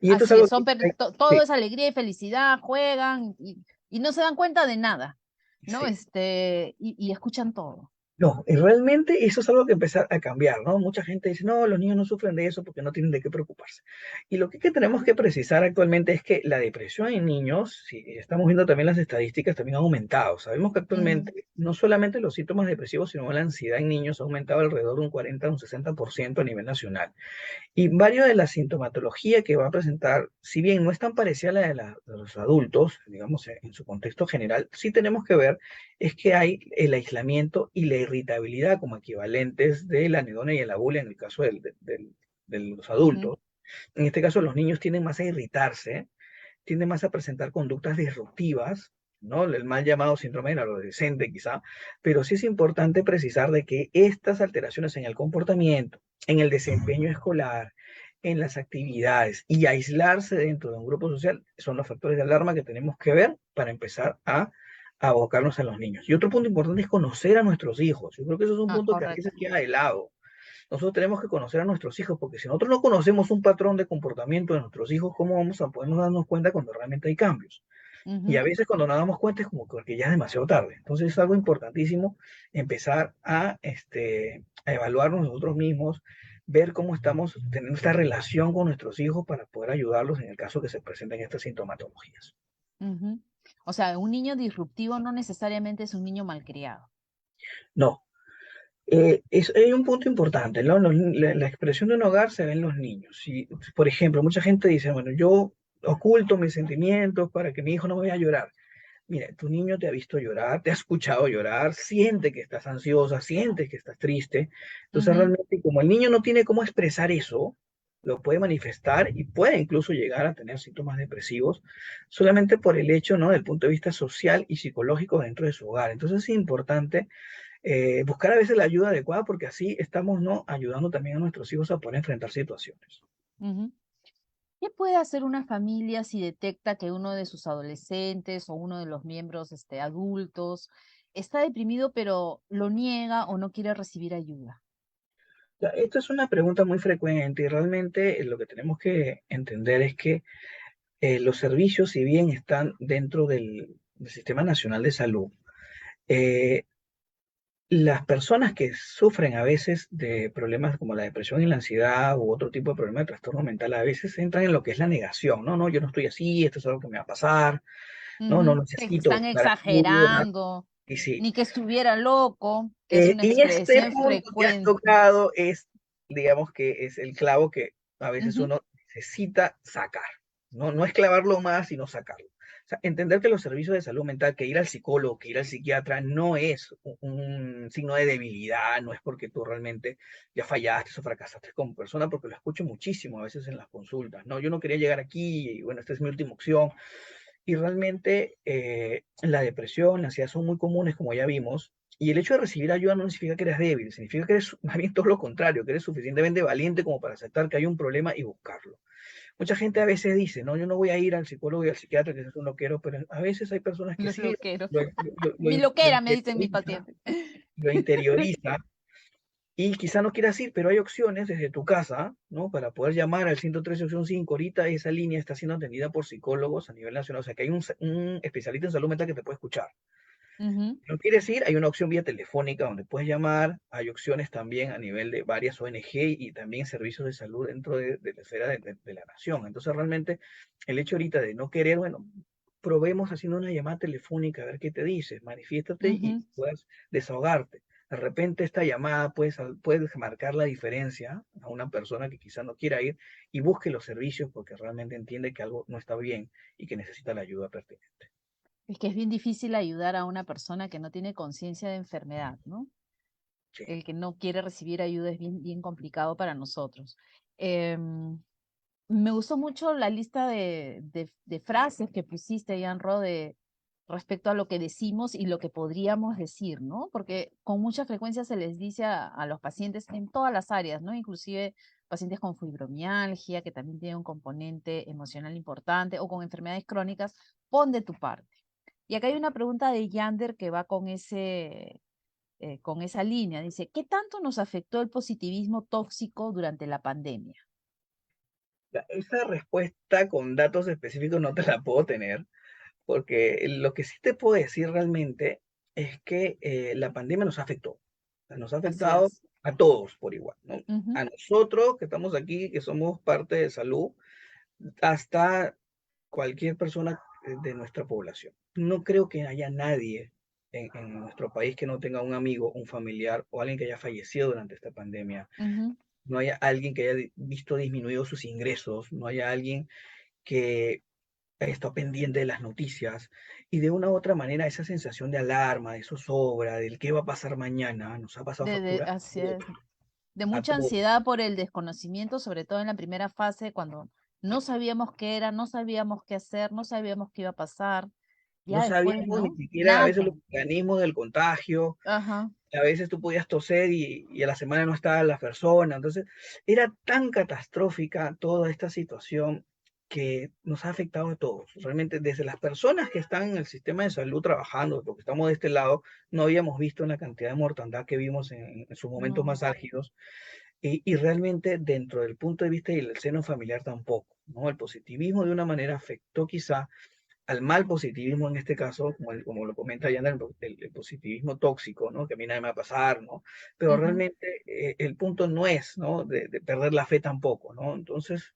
Y esto es Así algo es, que todo sí, es alegría y felicidad, juegan y no se dan cuenta de nada, ¿no? sí. Y escuchan todo. No, y realmente eso es algo que empezar a cambiar, ¿no? Mucha gente dice, no, los niños no sufren de eso porque no tienen de qué preocuparse. Y lo que tenemos que precisar actualmente es que la depresión en niños, si estamos viendo también las estadísticas, también ha aumentado. Sabemos que Mm, actualmente no solamente los síntomas depresivos, sino la ansiedad en niños ha aumentado alrededor de un 40 a un 60% a nivel nacional. Y varios de la sintomatología que va a presentar, si bien no es tan parecida a la de los adultos, digamos, en su contexto general, sí tenemos que ver es que hay el aislamiento y la irritabilidad como equivalentes de la anedonia y la bulia en el caso de los ujú, adultos. En este caso, los niños tienden más a irritarse, tienden más a presentar conductas disruptivas, ¿no? El mal llamado síndrome del adolescente, quizá, pero sí es importante precisar de que estas alteraciones en el comportamiento, en el desempeño escolar, en las actividades y aislarse dentro de un grupo social son los factores de alarma que tenemos que ver para empezar a abocarnos a los niños. Y otro punto importante es conocer a nuestros hijos. Yo creo que eso es un ah, punto que a veces correcto. queda de lado. Nosotros tenemos que conocer a nuestros hijos, porque si nosotros no conocemos un patrón de comportamiento de nuestros hijos, ¿cómo vamos a podernos darnos cuenta cuando realmente hay cambios? Y a Ujú, veces cuando nos damos cuenta es como que ya es demasiado tarde. Entonces es algo importantísimo empezar a evaluarnos nosotros mismos, ver cómo estamos teniendo esta relación con nuestros hijos para poder ayudarlos en el caso que se presenten estas sintomatologías. ujú. O sea, un niño disruptivo no necesariamente es un niño malcriado. No, hay un punto importante, ¿no? La expresión de un hogar se ve en los niños. Si, por ejemplo, mucha gente dice, bueno, yo oculto mis sentimientos para que mi hijo no me vaya a llorar. Mira, tu niño te ha visto llorar, te ha escuchado llorar, siente que estás ansiosa, siente que estás triste. Entonces, Ujú, realmente, como el niño no tiene cómo expresar eso, lo puede manifestar y puede incluso llegar a tener síntomas depresivos solamente por el hecho, ¿no? Del punto de vista social y psicológico dentro de su hogar. Entonces, es importante buscar a veces la ayuda adecuada porque así estamos, ¿no? Ayudando también a nuestros hijos a poder enfrentar situaciones. ujú. ¿Qué puede hacer una familia si detecta que uno de sus adolescentes o uno de los miembros adultos está deprimido, pero lo niega o no quiere recibir ayuda? Ya, esta es una pregunta muy frecuente y realmente lo que tenemos que entender es que los servicios, si bien están dentro del Sistema Nacional de Salud, eh, las personas que sufren a veces de problemas como la depresión y la ansiedad u otro tipo de problema de trastorno mental, a veces entran en lo que es la negación. No, no, yo no estoy así, esto es algo que me va a pasar, no, no Ujú, que necesito están buscar ayuda. exagerando, Y sí, ni que estuviera loco, que es una y este expresión punto que has frecuente. tocado es, digamos que es el clavo que a veces Ujú, uno necesita sacar. No, no es clavarlo más, sino sacarlo. O sea, entender que los servicios de salud mental, que ir al psicólogo, que ir al psiquiatra, no es un signo de debilidad, no es porque tú realmente ya fallaste o fracasaste como persona, porque lo escucho muchísimo a veces en las consultas. No, yo no quería llegar aquí y bueno, esta es mi última opción. Y realmente la depresión, la ansiedad son muy comunes, como ya vimos, y el hecho de recibir ayuda no significa que eres débil, significa que eres más bien todo lo contrario, que eres suficientemente valiente como para aceptar que hay un problema y buscarlo. Mucha gente a veces dice, no, yo no voy a ir al psicólogo y al psiquiatra, que eso no quiero, pero a veces hay personas que los sí loqueros. lo Mi lo loquera, me dicen mis interioriza, pacientes. lo interioriza y quizá no quieras ir, pero hay opciones desde tu casa, ¿no? Para poder llamar al 113 opción 5. Ahorita esa línea está siendo atendida por psicólogos a nivel nacional, o sea que hay un especialista en salud mental que te puede escuchar. Ujú, Si no quieres ir, hay una opción vía telefónica donde puedes llamar, hay opciones también a nivel de varias ONG y también servicios de salud dentro de la esfera de la nación. Entonces realmente el hecho ahorita de no querer, bueno, probemos haciendo una llamada telefónica a ver qué te dices, manifiéstate y Ujú. puedas desahogarte. De repente esta llamada puedes marcar la diferencia a una persona que quizá no quiera ir y busque los servicios porque realmente entiende que algo no está bien y que necesita la ayuda pertinente. Es que es bien difícil ayudar a una persona que no tiene conciencia de enfermedad, ¿no? Sí. El que no quiere recibir ayuda es bien, bien complicado para nosotros. Me gustó mucho la lista de frases que pusiste, Janro, respecto a lo que decimos y lo que podríamos decir, ¿no? Porque con mucha frecuencia se les dice a los pacientes en todas las áreas, ¿no? Inclusive pacientes con fibromialgia, que también tiene un componente emocional importante, o con enfermedades crónicas, pon de tu parte. Y acá hay una pregunta de Yander que va con esa línea. Dice, ¿qué tanto nos afectó el positivismo tóxico durante la pandemia? Esa respuesta con datos específicos no te la puedo tener, porque lo que sí te puedo decir realmente es que la pandemia nos afectó. O sea, nos ha Así afectado es. a todos por igual, ¿no? Ujú. A nosotros que estamos aquí, que somos parte de salud, hasta cualquier persona de nuestra población. No creo que haya nadie en nuestro país que no tenga un amigo, un familiar o alguien que haya fallecido durante esta pandemia. Ujú. No haya alguien que haya visto disminuidos sus ingresos, no haya alguien que está pendiente de las noticias y de una u otra manera esa sensación de alarma, de zozobra, del qué va a pasar mañana, nos ha pasado factura Así es. De a mucha todos. ansiedad por el desconocimiento, sobre todo en la primera fase, cuando no sabíamos qué era, no sabíamos qué hacer, no sabíamos qué iba a pasar. No Ya después, sabíamos ni ¿no? siquiera a veces Nada. los mecanismos del contagio, Ajá. a veces tú podías toser y a la semana no estaba la persona. Entonces, era tan catastrófica toda esta situación que nos ha afectado a todos. Realmente, desde las personas que están en el sistema de salud trabajando, porque estamos de este lado, no habíamos visto la cantidad de mortandad que vimos en sus momentos No. más álgidos. Y realmente dentro del punto de vista del seno familiar tampoco, ¿no? El positivismo de una manera afectó quizá al mal positivismo en este caso, como lo comenta Yana, el positivismo tóxico, ¿no? Que a mí nada me va a pasar, ¿no? Pero Ujú. realmente el punto no es, ¿no? De perder la fe tampoco, ¿no? Entonces,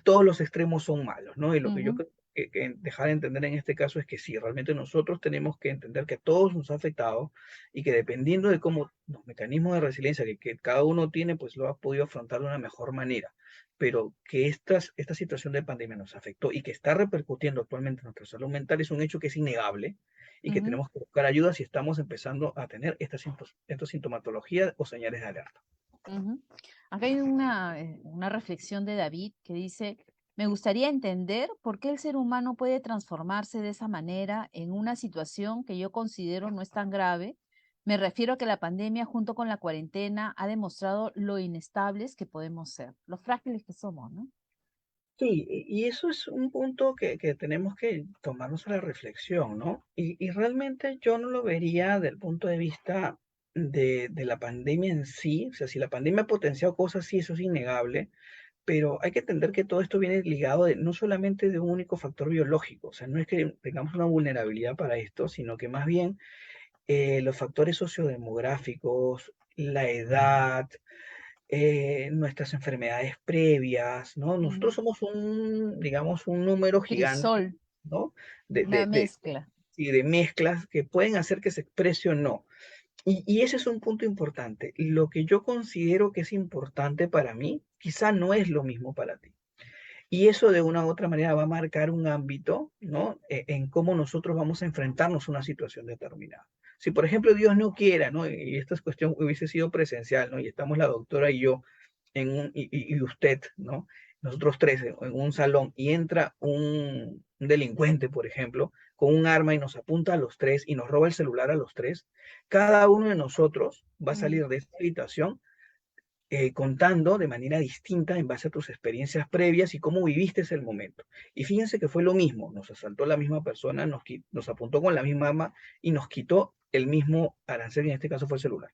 todos los extremos son malos, ¿no? Y lo que yo Ujú. creo que dejar de entender en este caso es que sí, realmente nosotros tenemos que entender que a todos nos ha afectado y que dependiendo de cómo los mecanismos de resiliencia que cada uno tiene, pues lo ha podido afrontar de una mejor manera. Pero que esta situación de pandemia nos afectó y que está repercutiendo actualmente en nuestra salud mental es un hecho que es innegable y que Ujú. tenemos que buscar ayuda si estamos empezando a tener esta sintomatología o señales de alerta. Ujú. Acá hay una reflexión de David que dice, me gustaría entender por qué el ser humano puede transformarse de esa manera en una situación que yo considero no es tan grave. Me refiero a que la pandemia junto con la cuarentena ha demostrado lo inestables que podemos ser, lo frágiles que somos, ¿no? Sí, y eso es un punto que tenemos que tomarnos a la reflexión, ¿no? Y realmente yo no lo vería del punto de vista de la pandemia en sí, o sea, si la pandemia ha potenciado cosas, sí, eso es innegable, pero hay que entender que todo esto viene ligado no solamente de un único factor biológico, o sea, no es que tengamos una vulnerabilidad para esto, sino que más bien los factores sociodemográficos, la edad, nuestras enfermedades previas, ¿no? Mm. Nosotros somos un, digamos, un número gigante, Crisol, ¿no? De, una de, de, mezcla. y de mezclas que pueden hacer que se exprese o no. Y ese es un punto importante. Lo que yo considero que es importante para mí, quizá no es lo mismo para ti. Y eso de una u otra manera va a marcar un ámbito, ¿no? En cómo nosotros vamos a enfrentarnos a una situación determinada. Si, por ejemplo, Dios no quiera, ¿no? Y esta cuestión hubiese sido presencial, ¿no? Y estamos la doctora y yo y usted, ¿no? Nosotros tres en un salón y entra un delincuente, por ejemplo, con un arma y nos apunta a los tres y nos roba el celular a los tres, cada uno de nosotros va a Mm. salir de esta habitación contando de manera distinta en base a tus experiencias previas y cómo viviste ese momento. Y fíjense que fue lo mismo, nos asaltó la misma persona, nos apuntó con la misma arma y nos quitó el mismo arancel, y en este caso fue el celular.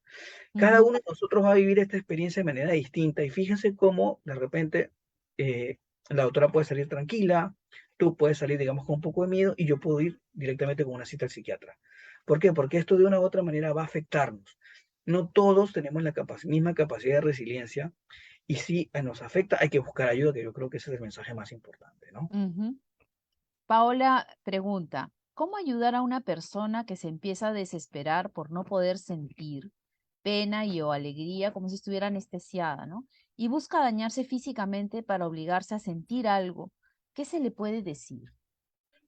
Cada Ujú. uno de nosotros va a vivir esta experiencia de manera distinta y fíjense cómo de repente eh, la doctora puede salir tranquila, tú puedes salir, digamos, con un poco de miedo y yo puedo ir directamente con una cita al psiquiatra. ¿Por qué? Porque esto de una u otra manera va a afectarnos. No todos tenemos la misma capacidad de resiliencia y si nos afecta hay que buscar ayuda, que yo creo que ese es el mensaje más importante, ¿no? Ujú. Paola pregunta, ¿cómo ayudar a una persona que se empieza a desesperar por no poder sentir pena y o alegría como si estuviera anestesiada, ¿no? Y busca dañarse físicamente para obligarse a sentir algo? ¿Qué se le puede decir?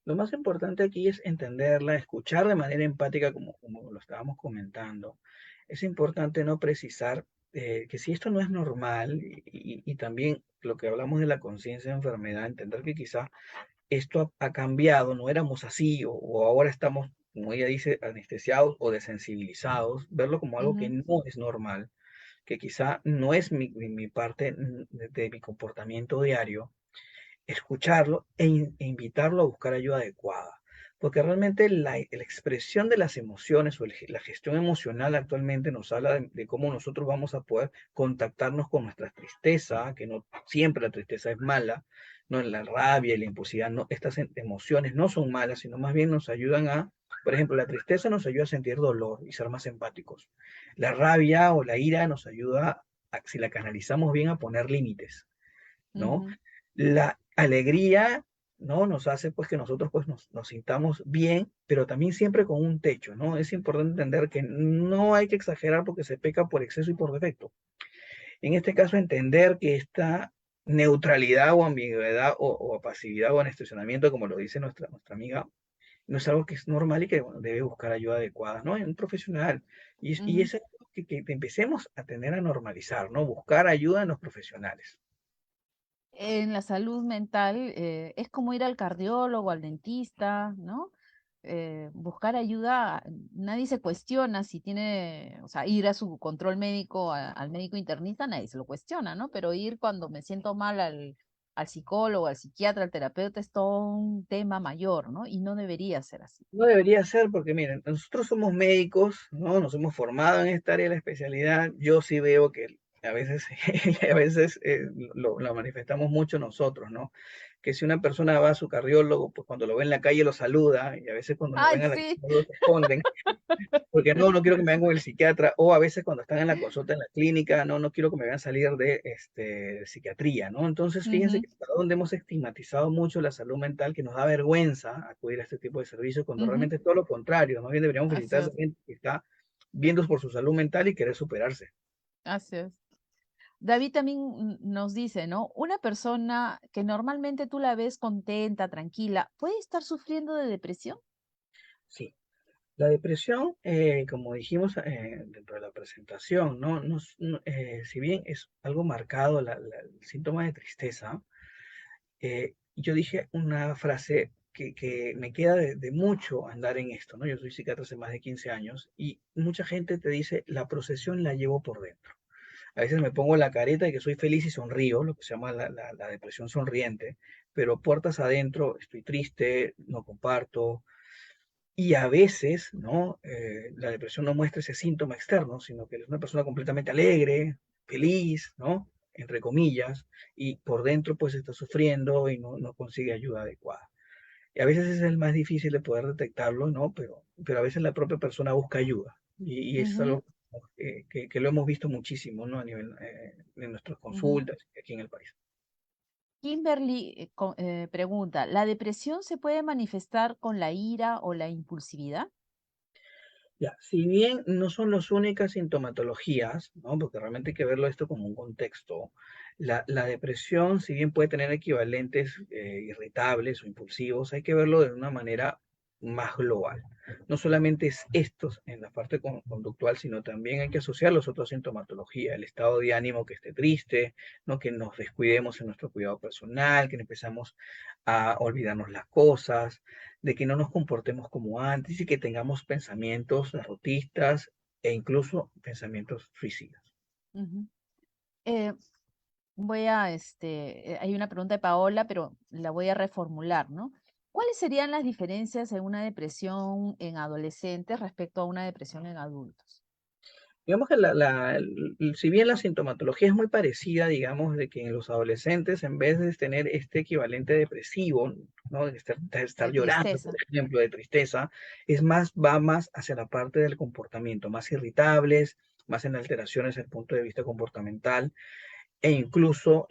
Lo más importante aquí es entenderla, escuchar de manera empática, como lo estábamos comentando. Es importante no precisar que si esto no es normal y también lo que hablamos de la conciencia de enfermedad, entender que quizá esto ha cambiado, no éramos así o ahora estamos, como ella dice, anestesiados o desensibilizados, verlo como algo que Ujú, no es normal, que quizá no es mi parte de mi comportamiento diario, escucharlo e invitarlo a buscar ayuda adecuada. Porque realmente la expresión de las emociones o la gestión emocional actualmente nos habla de cómo nosotros vamos a poder contactarnos con nuestra tristeza, que no siempre la tristeza es mala, no la rabia y la impulsividad, no, estas emociones no son malas, sino más bien nos ayudan a, por ejemplo, la tristeza nos ayuda a sentir dolor y ser más empáticos. La rabia o la ira nos ayuda, si la canalizamos bien, a poner límites, ¿no? ujú. La alegría, ¿no? Nos hace pues que nosotros pues nos sintamos bien, pero también siempre con un techo, ¿no? Es importante entender que no hay que exagerar porque se peca por exceso y por defecto. En este caso, entender que esta neutralidad o ambigüedad o pasividad o anestesiamiento, como lo dice nuestra amiga, no es algo que es normal y que bueno, debe buscar ayuda adecuada, ¿no? En un profesional. Y Ujú. es algo que empecemos a tener a normalizar, ¿no? Buscar ayuda en los profesionales. En la salud mental es como ir al cardiólogo, al dentista, ¿no? Buscar ayuda, nadie se cuestiona si tiene, o sea, ir a su control médico, al médico internista, nadie se lo cuestiona, ¿no? Pero ir cuando me siento mal al psicólogo, al psiquiatra, al terapeuta, es todo un tema mayor, ¿no? Y no debería ser así. No debería ser porque, miren, nosotros somos médicos, ¿no? Nos hemos formado en esta área de la especialidad. Yo sí veo que a veces, a veces lo manifestamos mucho nosotros, ¿no? Que si una persona va a su cardiólogo, pues cuando lo ve en la calle lo saluda y a veces cuando nos Ay, ven a la calle sí. lo esconden porque no quiero que me vean con el psiquiatra, o a veces cuando están en la consulta en la clínica, no quiero que me vean salir de psiquiatría, ¿no? Entonces, fíjense Ujú, que hasta donde hemos estigmatizado mucho la salud mental, que nos da vergüenza acudir a este tipo de servicios, cuando ujú. realmente es todo lo contrario, más bien deberíamos Así felicitar a es, esa gente que está viendo por su salud mental y querer superarse. así es. David también nos dice, ¿no? Una persona que normalmente tú la ves contenta, tranquila, ¿puede estar sufriendo de depresión? Sí. La depresión, como dijimos dentro de la presentación, ¿no? Si bien es algo marcado el síntoma de tristeza, yo dije una frase que me queda de mucho andar en esto, ¿no? Yo soy psiquiatra hace más de 15 años y mucha gente te dice, la procesión la llevo por dentro. A veces me pongo la careta de que soy feliz y sonrío, lo que se llama la depresión sonriente, pero puertas adentro estoy triste, no comparto, y a veces, ¿no? La depresión no muestra ese síntoma externo, sino que es una persona completamente alegre, feliz, ¿no? Entre comillas, y por dentro pues está sufriendo y no consigue ayuda adecuada. Y a veces es el más difícil de poder detectarlo, ¿no? Pero a veces la propia persona busca ayuda. Y eso es Ujú, algo que lo hemos visto muchísimo, ¿no? A nivel de nuestras ujú. consultas aquí en el país. Kimberly pregunta, ¿la depresión se puede manifestar con la ira o la impulsividad? Ya, si bien no son las únicas sintomatologías, ¿no? Porque realmente hay que verlo esto como un contexto, la depresión, si bien puede tener equivalentes irritables o impulsivos, hay que verlo de una manera más global. No solamente es estos en la parte conductual, sino también hay que asociar los otros sintomatologías, el estado de ánimo que esté triste, ¿no? Que nos descuidemos en nuestro cuidado personal, que empezamos a olvidarnos las cosas, de que no nos comportemos como antes y que tengamos pensamientos derrotistas e incluso pensamientos suicidas. Ujú. Eh, hay una pregunta de Paola, pero la voy a reformular, ¿no? ¿Cuáles serían las diferencias en una depresión en adolescentes respecto a una depresión en adultos? Digamos que si bien la sintomatología es muy parecida, digamos, de que en los adolescentes, en vez de tener este equivalente depresivo, ¿no? De estar De llorando, por tristeza. ejemplo, de tristeza, va más hacia la parte del comportamiento, más irritables, más en alteraciones desde el punto de vista comportamental. e incluso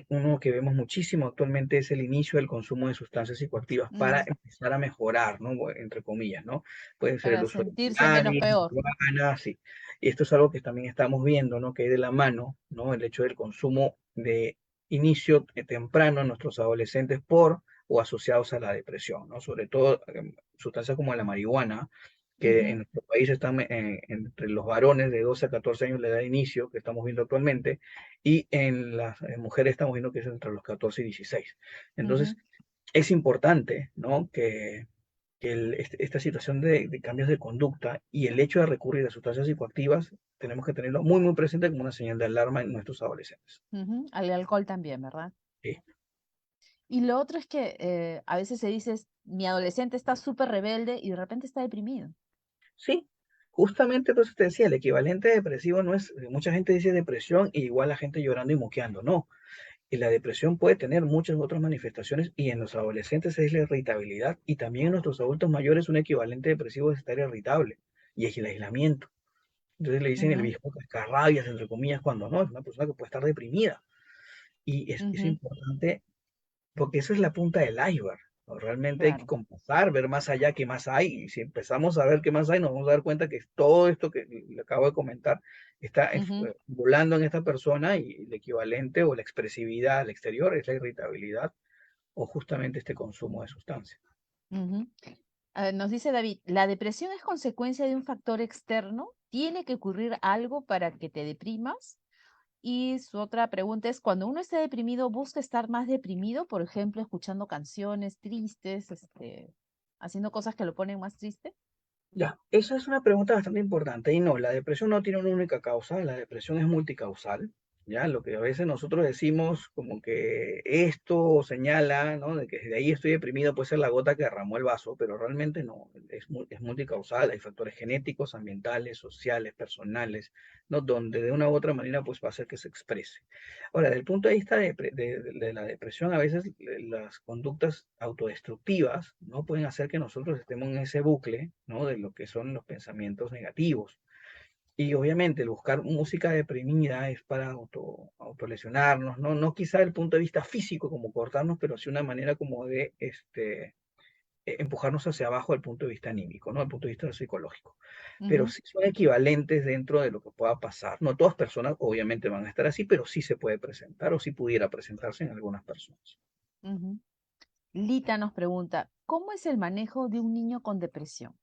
uno que vemos muchísimo actualmente es el inicio del consumo de sustancias psicoactivas para Mm, empezar a mejorar, ¿no? Entre comillas, ¿no? Puede ser el para uso de sentirse menos cannabis, peor. marihuana, sí. Y esto es algo que también estamos viendo, ¿no? Que hay de la mano, ¿no? El hecho del consumo de inicio temprano en nuestros adolescentes por o asociados a la depresión, ¿no? Sobre todo sustancias como la marihuana, que en Ujú, nuestro país están entre los varones de 12 a 14 años la edad de inicio, que estamos viendo actualmente, y en las mujeres estamos viendo que es entre los 14 y 16. Entonces, ujú. es importante, ¿no? Que esta situación de cambios de conducta y el hecho de recurrir a sustancias psicoactivas, tenemos que tenerlo muy, muy presente como una señal de alarma en nuestros adolescentes. Ujú, al alcohol también, ¿verdad? ¿Sí? Y lo otro es que a veces se dice, mi adolescente está súper rebelde y de repente está deprimido. Sí, justamente entonces te decía, el equivalente depresivo no es, mucha gente dice depresión y igual la gente llorando y moqueando, no. Y la depresión puede tener muchas otras manifestaciones y en los adolescentes es la irritabilidad y también en nuestros adultos mayores un equivalente depresivo es estar irritable y es el aislamiento. Entonces le dicen el Ujú, viejo cascarrabias, entre comillas, cuando no, es una persona que puede estar deprimida. Y es ujú, importante porque esa es la punta del iceberg, ¿no? Realmente hay que claro. compasar, ver más allá qué más hay. Y si empezamos a ver qué más hay, nos vamos a dar cuenta que todo esto que le acabo de comentar está Ujú, volando en esta persona y el equivalente o la expresividad al exterior es la irritabilidad o justamente este consumo de sustancias. ujú. Nos dice David, ¿la depresión es consecuencia de un factor externo? ¿Tiene que ocurrir algo para que te deprimas? Y su otra pregunta es, cuando uno está deprimido, ¿busca estar más deprimido? Por ejemplo, escuchando canciones tristes, haciendo cosas que lo ponen más triste. Ya, esa es una pregunta bastante importante y no, la depresión no tiene una única causa, la depresión es multicausal, ya, lo que a veces nosotros decimos como que esto señala, ¿no? De que de ahí estoy deprimido puede ser la gota que derramó el vaso, pero realmente no, es multicausal, hay factores genéticos, ambientales, sociales, personales, ¿no? Donde de una u otra manera pues va a hacer que se exprese. Ahora, desde el punto de vista de la depresión, a veces las conductas autodestructivas, ¿no? Pueden hacer que nosotros estemos en ese bucle, ¿no? De lo que son los pensamientos negativos. Y obviamente el buscar música deprimida es para autolesionarnos, ¿no? No quizá desde el punto de vista físico como cortarnos, pero sí una manera como de empujarnos hacia abajo al punto de vista anímico, ¿no? Al punto de vista psicológico. Pero Ujú, sí son equivalentes dentro de lo que pueda pasar. No todas personas obviamente van a estar así, pero sí se puede presentar o sí pudiera presentarse en algunas personas. ujú. Lita nos pregunta, ¿cómo es el manejo de un niño con depresión?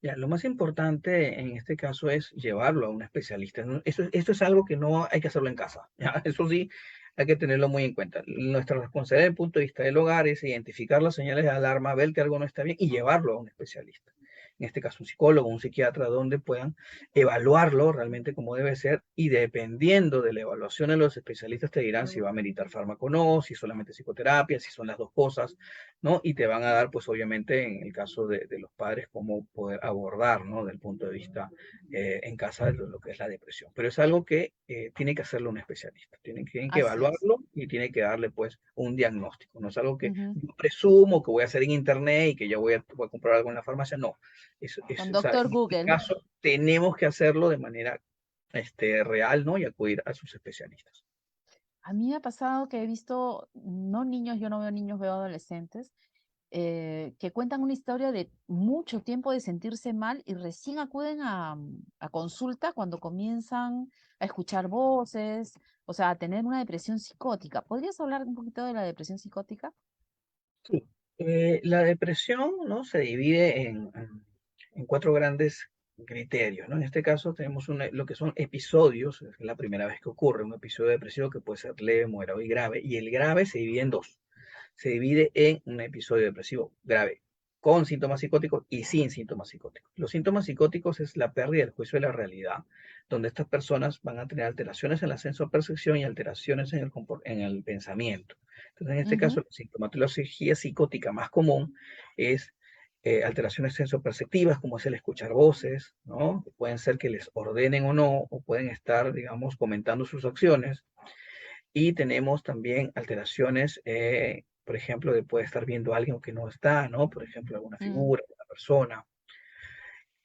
Ya, lo más importante en este caso es llevarlo a un especialista, ¿no? Esto es algo que no hay que hacerlo en casa, ¿ya? Eso sí, hay que tenerlo muy en cuenta. Nuestra responsabilidad desde el punto de vista del hogar es identificar las señales de alarma, ver que algo no está bien y llevarlo a un especialista. En este caso, un psicólogo, un psiquiatra, donde puedan evaluarlo realmente como debe ser y dependiendo de la evaluación de los especialistas te dirán si va a meritar fármaco o no, si solamente psicoterapia, si son las dos cosas, ¿no? Y te van a dar, pues obviamente, en el caso de los padres, cómo poder abordar, ¿no? Del punto de vista en casa de lo que es la depresión. Pero es algo que tiene que hacerlo un especialista. Tienen que Así es. evaluarlo y tiene que darle, pues, un diagnóstico. No es algo que Ujú. yo presumo que voy a hacer en internet y que yo voy a comprar algo en la farmacia. No. Con O sea, doctor en este Google. caso, tenemos que hacerlo de manera real, ¿no? Y acudir a sus especialistas. A mí me ha pasado que he visto, no niños, yo no veo niños, veo adolescentes, que cuentan una historia de mucho tiempo de sentirse mal y recién acuden a consulta cuando comienzan a escuchar voces, o sea, a tener una depresión psicótica. ¿Podrías hablar un poquito de la depresión psicótica? Sí. La depresión, ¿no? Se divide en cuatro grandes criterios, ¿no? En este caso tenemos lo que son episodios, es la primera vez que ocurre un episodio depresivo que puede ser leve, moderado y grave, y el grave se divide en dos. Se divide en un episodio depresivo grave con síntomas psicóticos y sin síntomas psicóticos. Los síntomas psicóticos es la pérdida del juicio de la realidad, donde estas personas van a tener alteraciones en la senso-percepción y alteraciones en el pensamiento. Entonces, en este caso, Ujú, la sintomatología psicótica más común es alteraciones sensoperceptivas, como es el escuchar voces, ¿no? Pueden ser que les ordenen o no, o pueden estar, digamos, comentando sus acciones, y tenemos también alteraciones, por ejemplo, de puede estar viendo a alguien que no está, ¿no? Por ejemplo, alguna mm, figura, una persona.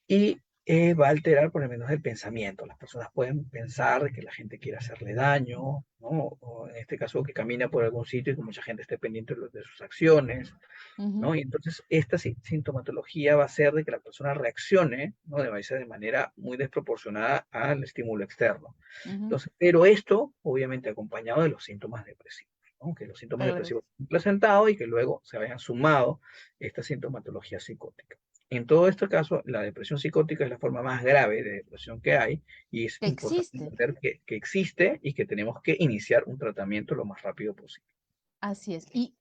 Y va a alterar por lo menos el pensamiento. Las personas pueden pensar que la gente quiere hacerle daño, ¿no? O en este caso que camina por algún sitio y que mucha gente esté pendiente de sus acciones, Ujú, ¿no? Y entonces esta sintomatología va a ser de que la persona reaccione, ¿no? De, ser de manera muy desproporcionada al estímulo externo. ujú. Entonces, pero esto obviamente acompañado de los síntomas depresivos, ¿no? Que los síntomas Claro. depresivos se han presentado y que luego se hayan sumado esta sintomatología psicótica. En todo este caso, la depresión psicótica es la forma más grave de depresión que hay y es Que importante existe. entender que existe y que tenemos que iniciar un tratamiento lo más rápido posible. Así es. ¿Y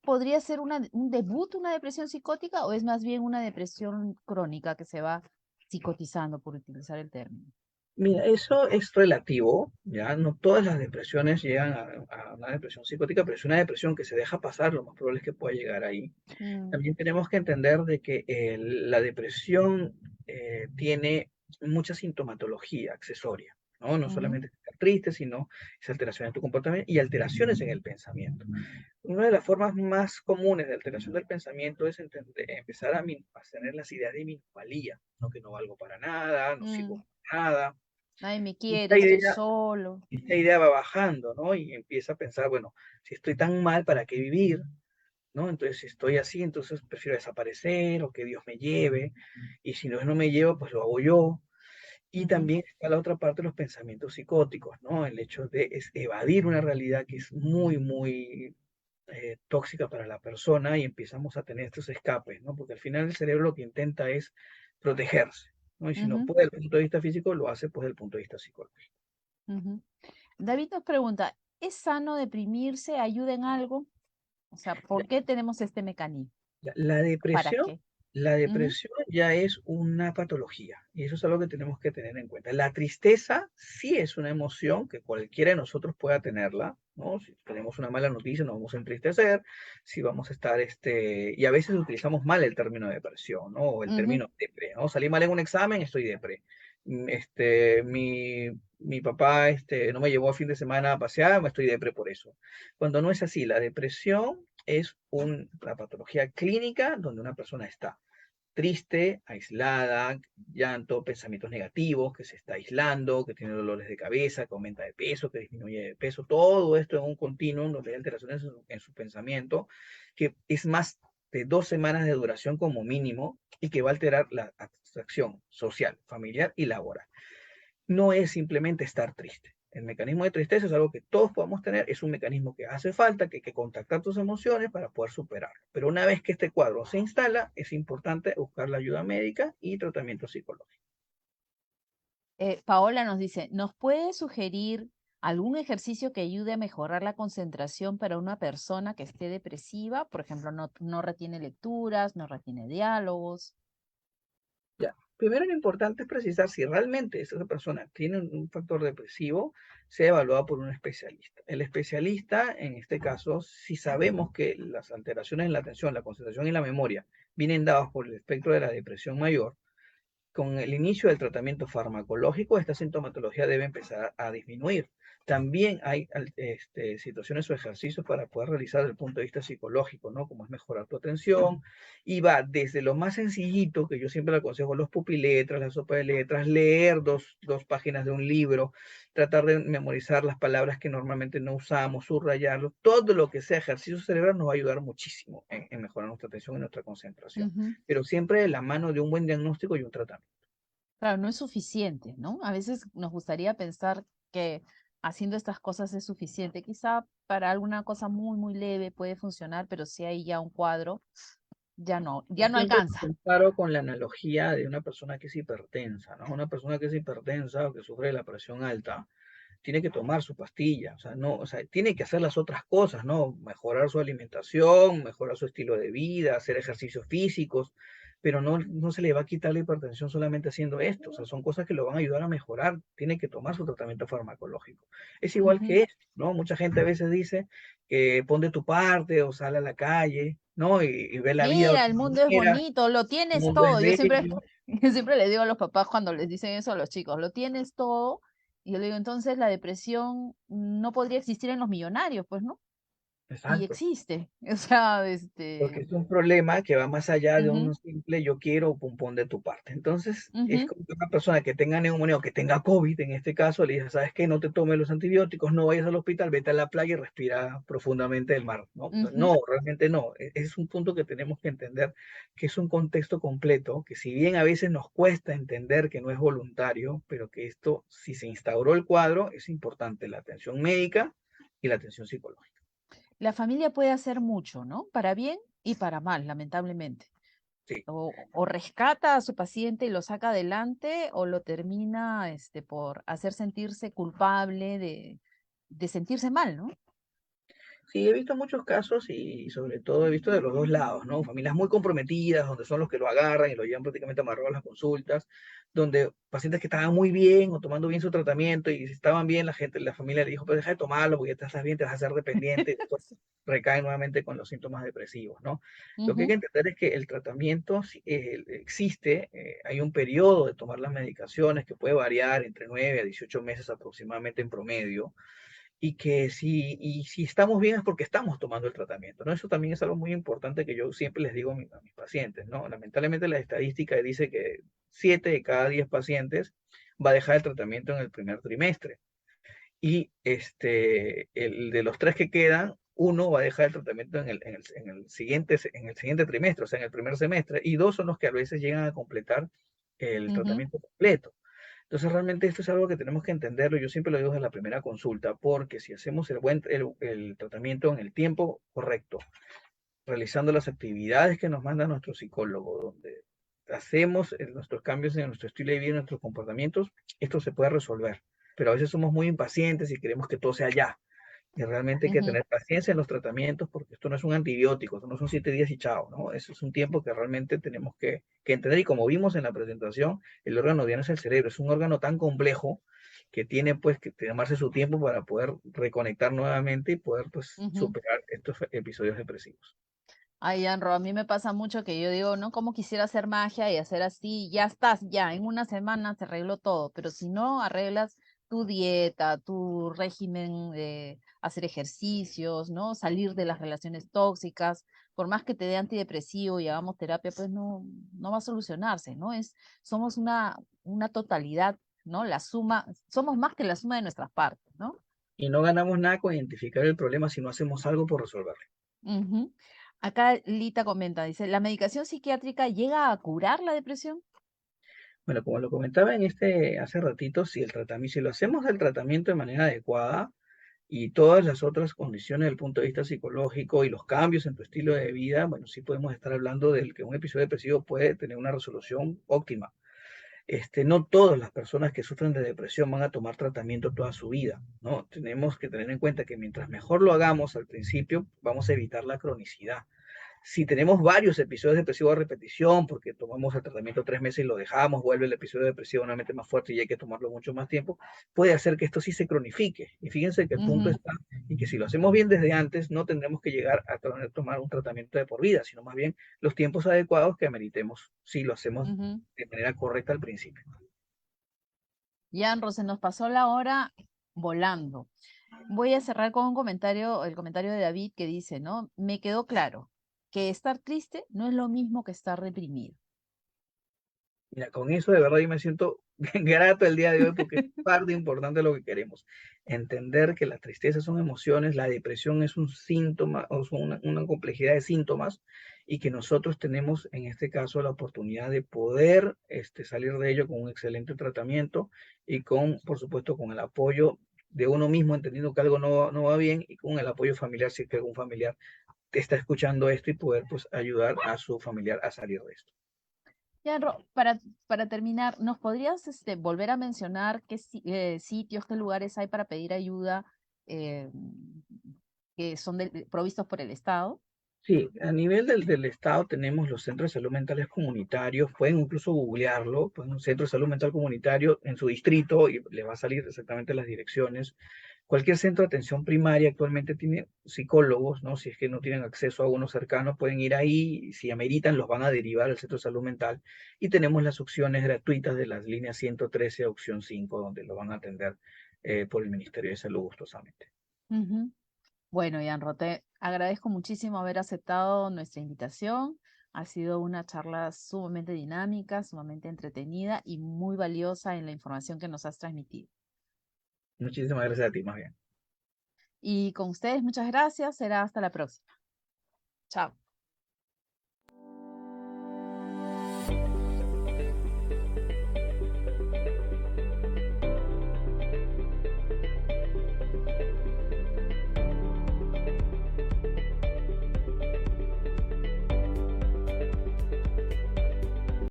podría ser un debut, una depresión psicótica, o es más bien una depresión crónica que se va psicotizando, por utilizar el término? Mira, eso es relativo, ¿ya? No todas las depresiones llegan a una depresión psicótica, pero es una depresión que se deja pasar, lo más probable es que pueda llegar ahí. Mm, También tenemos que entender de que la depresión tiene mucha sintomatología accesoria, ¿no? No ujú, solamente estar triste, sino es alteración en tu comportamiento y alteraciones en el pensamiento. Una de las formas más comunes de alteración del pensamiento es empezar a tener las ideas de minusvalía, ¿no? Que no valgo para nada, no sirvo mm. para nada. Nadie me Y quiere, esta estoy idea, solo. esta idea va bajando, ¿no? Y empieza a pensar, bueno, si estoy tan mal, ¿para qué vivir? ¿No? Entonces, si estoy así, entonces prefiero desaparecer o que Dios me lleve. Y si no me lleva, pues lo hago yo. Y Ujú, también está la otra parte de los pensamientos psicóticos, ¿no? El hecho de evadir una realidad que es muy, muy tóxica para la persona y empezamos a tener estos escapes, ¿no? Porque al final el cerebro lo que intenta es protegerse, ¿no? Y si no ujú, puede desde el punto de vista físico, lo hace pues desde el punto de vista psicológico. ujú. David nos pregunta, ¿es sano deprimirse? ¿Ayuda en algo? O sea, ¿por qué tenemos este mecanismo? La ¿Para depresión, qué? la Ujú, depresión ya es una patología y eso es algo que tenemos que tener en cuenta. La tristeza sí es una emoción que cualquiera de nosotros pueda tenerla, ¿no? Si tenemos una mala noticia nos vamos a entristecer, si vamos a estar, y a veces utilizamos mal el término depresión, ¿no? O el ujú, término depre, ¿no? Salí mal en un examen, estoy depre. Mi papá, no me llevó a fin de semana a pasear, me estoy depre por eso. Cuando no es así, la depresión es una patología clínica donde una persona está triste, aislada, llanto, pensamientos negativos, que se está aislando, que tiene dolores de cabeza, que aumenta de peso, que disminuye de peso, todo esto en un continuum donde hay alteraciones en su pensamiento, que es más de 2 semanas de duración como mínimo y que va a alterar la atracción social, familiar y laboral. No es simplemente estar triste. El mecanismo de tristeza es algo que todos podemos tener, es un mecanismo que hace falta, que hay que contactar tus emociones para poder superarlo. Pero una vez que este cuadro se instala, es importante buscar la ayuda médica y tratamiento psicológico. Paola nos dice, ¿nos puede sugerir algún ejercicio que ayude a mejorar la concentración para una persona que esté depresiva? Por ejemplo, no retiene lecturas, no retiene diálogos. Ya. Primero lo importante es precisar si realmente esa persona tiene un factor depresivo, sea evaluada por un especialista. El especialista, en este caso, si sabemos que las alteraciones en la atención, la concentración y la memoria vienen dadas por el espectro de la depresión mayor, con el inicio del tratamiento farmacológico, esta sintomatología debe empezar a disminuir. También hay situaciones o ejercicios para poder realizar desde el punto de vista psicológico, ¿no? Como es mejorar tu atención. Y va desde lo más sencillito, que yo siempre le aconsejo, los pupiletras, la sopa de letras, leer dos páginas de un libro, tratar de memorizar las palabras que normalmente no usamos, subrayarlo. Todo lo que sea ejercicio cerebral nos va a ayudar muchísimo en mejorar nuestra atención y nuestra concentración. Ujú. Pero siempre de la mano de un buen diagnóstico y un tratamiento. Claro, no es suficiente, ¿no? A veces nos gustaría pensar que haciendo estas cosas es suficiente. Quizá para alguna cosa muy, muy leve puede funcionar, pero si hay ya un cuadro, Yo ya no siempre alcanza. lo comparo con la analogía de una persona que es hipertensa, ¿no? Una persona que es hipertensa o que sufre de la presión alta, tiene que tomar su pastilla, o sea, no, o sea, tiene que hacer las otras cosas, ¿no? Mejorar su alimentación, mejorar su estilo de vida, hacer ejercicios físicos, pero no se le va a quitar la hipertensión solamente haciendo esto, o sea, son cosas que lo van a ayudar a mejorar, tiene que tomar su tratamiento farmacológico. Es igual Ujú. que esto, ¿no? Mucha gente a veces dice que pon de tu parte o sal a la calle, ¿no? Y ve la vida de Mira, otra el mundo es manera, bonito, lo el tienes mundo es todo. Yo siempre, bello. yo siempre les digo a los papás cuando les dicen eso a los chicos, lo tienes todo. Y yo le digo, entonces la depresión no podría existir en los millonarios, pues, ¿no? y Exacto. existe. O sea, Porque es un problema que va más allá de ujú, un simple yo quiero pum pum de tu parte. Entonces, es ujú, como que una persona que tenga neumonía o que tenga COVID, en este caso, le dice, ¿sabes qué? No te tomes los antibióticos, no vayas al hospital, vete a la playa y respira profundamente el mar. No, ujú. no, realmente no. Es un punto que tenemos que entender, que es un contexto completo, que si bien a veces nos cuesta entender que no es voluntario, pero que esto, si se instauró el cuadro, es importante la atención médica y la atención psicológica. La familia puede hacer mucho, ¿no? Para bien y para mal, lamentablemente. Sí. O rescata a su paciente y lo saca adelante, o lo termina por hacer sentirse culpable de sentirse mal, ¿no? Sí, he visto muchos casos y sobre todo he visto de los dos lados, ¿no? Familias muy comprometidas, donde son los que lo agarran y lo llevan prácticamente amarrado a las consultas, donde pacientes que estaban muy bien o tomando bien su tratamiento y si estaban bien, la gente, la familia le dijo, pues deja de tomarlo porque ya te estás bien, te vas a hacer dependiente y después recaen nuevamente con los síntomas depresivos, ¿no? Lo que hay que Ujú, entender es que el tratamiento existe, hay un periodo de tomar las medicaciones que puede variar entre 9 a 18 meses aproximadamente en promedio y si estamos bien es porque estamos tomando el tratamiento, ¿no? Eso también es algo muy importante que yo siempre les digo a mis pacientes, ¿no? Lamentablemente la estadística dice que 7 de cada 10 pacientes va a dejar el tratamiento en el primer trimestre y el de los 3 que quedan, uno va a dejar el tratamiento en el siguiente trimestre, o sea, en el primer semestre, y dos son los que a veces llegan a completar el ujú. tratamiento completo. Entonces, realmente esto es algo que tenemos que entenderlo. Yo siempre lo digo desde la primera consulta, porque si hacemos el tratamiento en el tiempo correcto, realizando las actividades que nos manda nuestro psicólogo, donde hacemos nuestros cambios en nuestro estilo de vida, en nuestros comportamientos, esto se puede resolver. Pero a veces somos muy impacientes y queremos que todo sea ya. Y realmente hay que Ujú, tener paciencia en los tratamientos porque esto no es un antibiótico, esto no son 7 días y chao, ¿no? Eso es un tiempo que realmente tenemos que entender y como vimos en la presentación, el órgano diana es el cerebro, es un órgano tan complejo que tiene pues que tomarse su tiempo para poder reconectar nuevamente y poder pues ujú. superar estos episodios depresivos. Ay, Anro, a mí me pasa mucho que yo digo, ¿no? Como quisiera hacer magia y hacer así, ya estás, ya, en una semana se arregló todo, pero si no arreglas tu dieta, tu régimen de hacer ejercicios, ¿no? Salir de las relaciones tóxicas, por más que te dé antidepresivo y hagamos terapia, pues no va a solucionarse, ¿no? Somos una totalidad, ¿no? La suma, somos más que la suma de nuestras partes, ¿no? Y no ganamos nada con identificar el problema si no hacemos algo por resolverlo. Ujú. Acá Lita comenta, dice, ¿la medicación psiquiátrica llega a curar la depresión? Bueno, como lo comentaba en hace ratito, si lo hacemos el tratamiento de manera adecuada, y todas las otras condiciones desde el punto de vista psicológico y los cambios en tu estilo de vida, bueno, sí podemos estar hablando de que un episodio depresivo puede tener una resolución óptima. No todas las personas que sufren de depresión van a tomar tratamiento toda su vida, ¿no? Tenemos que tener en cuenta que mientras mejor lo hagamos al principio, vamos a evitar la cronicidad. Si tenemos varios episodios depresivos a repetición, porque tomamos el tratamiento 3 meses y lo dejamos, vuelve el episodio depresivo nuevamente más fuerte y hay que tomarlo mucho más tiempo, puede hacer que esto sí se cronifique. Y fíjense que el punto Ujú, está en que si lo hacemos bien desde antes, no tendremos que llegar a tomar un tratamiento de por vida, sino más bien los tiempos adecuados que ameritemos si lo hacemos ujú. de manera correcta al principio. Ya, se nos pasó la hora volando. Voy a cerrar con un comentario, el comentario de David que dice, ¿no? Me quedó claro que estar triste no es lo mismo que estar reprimido. Mira, con eso de verdad yo me siento grato el día de hoy porque es parte importante de lo que queremos. Entender que la tristeza son emociones, la depresión es un síntoma o es una complejidad de síntomas y que nosotros tenemos en este caso la oportunidad de poder salir de ello con un excelente tratamiento y con, por supuesto, con el apoyo de uno mismo, entendiendo que algo no va bien y con el apoyo familiar si es que algún familiar te está escuchando esto y poder pues ayudar a su familiar a salir de esto. Ya, para terminar, ¿nos podrías volver a mencionar qué sitios, qué lugares hay para pedir ayuda eh, que son provistos por el Estado? Sí, a nivel del Estado tenemos los centros de salud mentales comunitarios, pueden incluso googlearlo, pues un centro de salud mental comunitario en su distrito y le va a salir exactamente las direcciones. Cualquier centro de atención primaria actualmente tiene psicólogos, ¿no? Si es que no tienen acceso a uno cercano, pueden ir ahí, y si ameritan, los van a derivar al centro de salud mental. Y tenemos las opciones gratuitas de las líneas 113 a opción 5, donde lo van a atender por el Ministerio de Salud gustosamente. Ujú. Bueno, Jan Roté, Agradezco muchísimo haber aceptado nuestra invitación. Ha sido una charla sumamente dinámica, sumamente entretenida y muy valiosa en la información que nos has transmitido. Muchísimas gracias a ti, más bien. Y con ustedes, muchas gracias. Será hasta la próxima. Chao.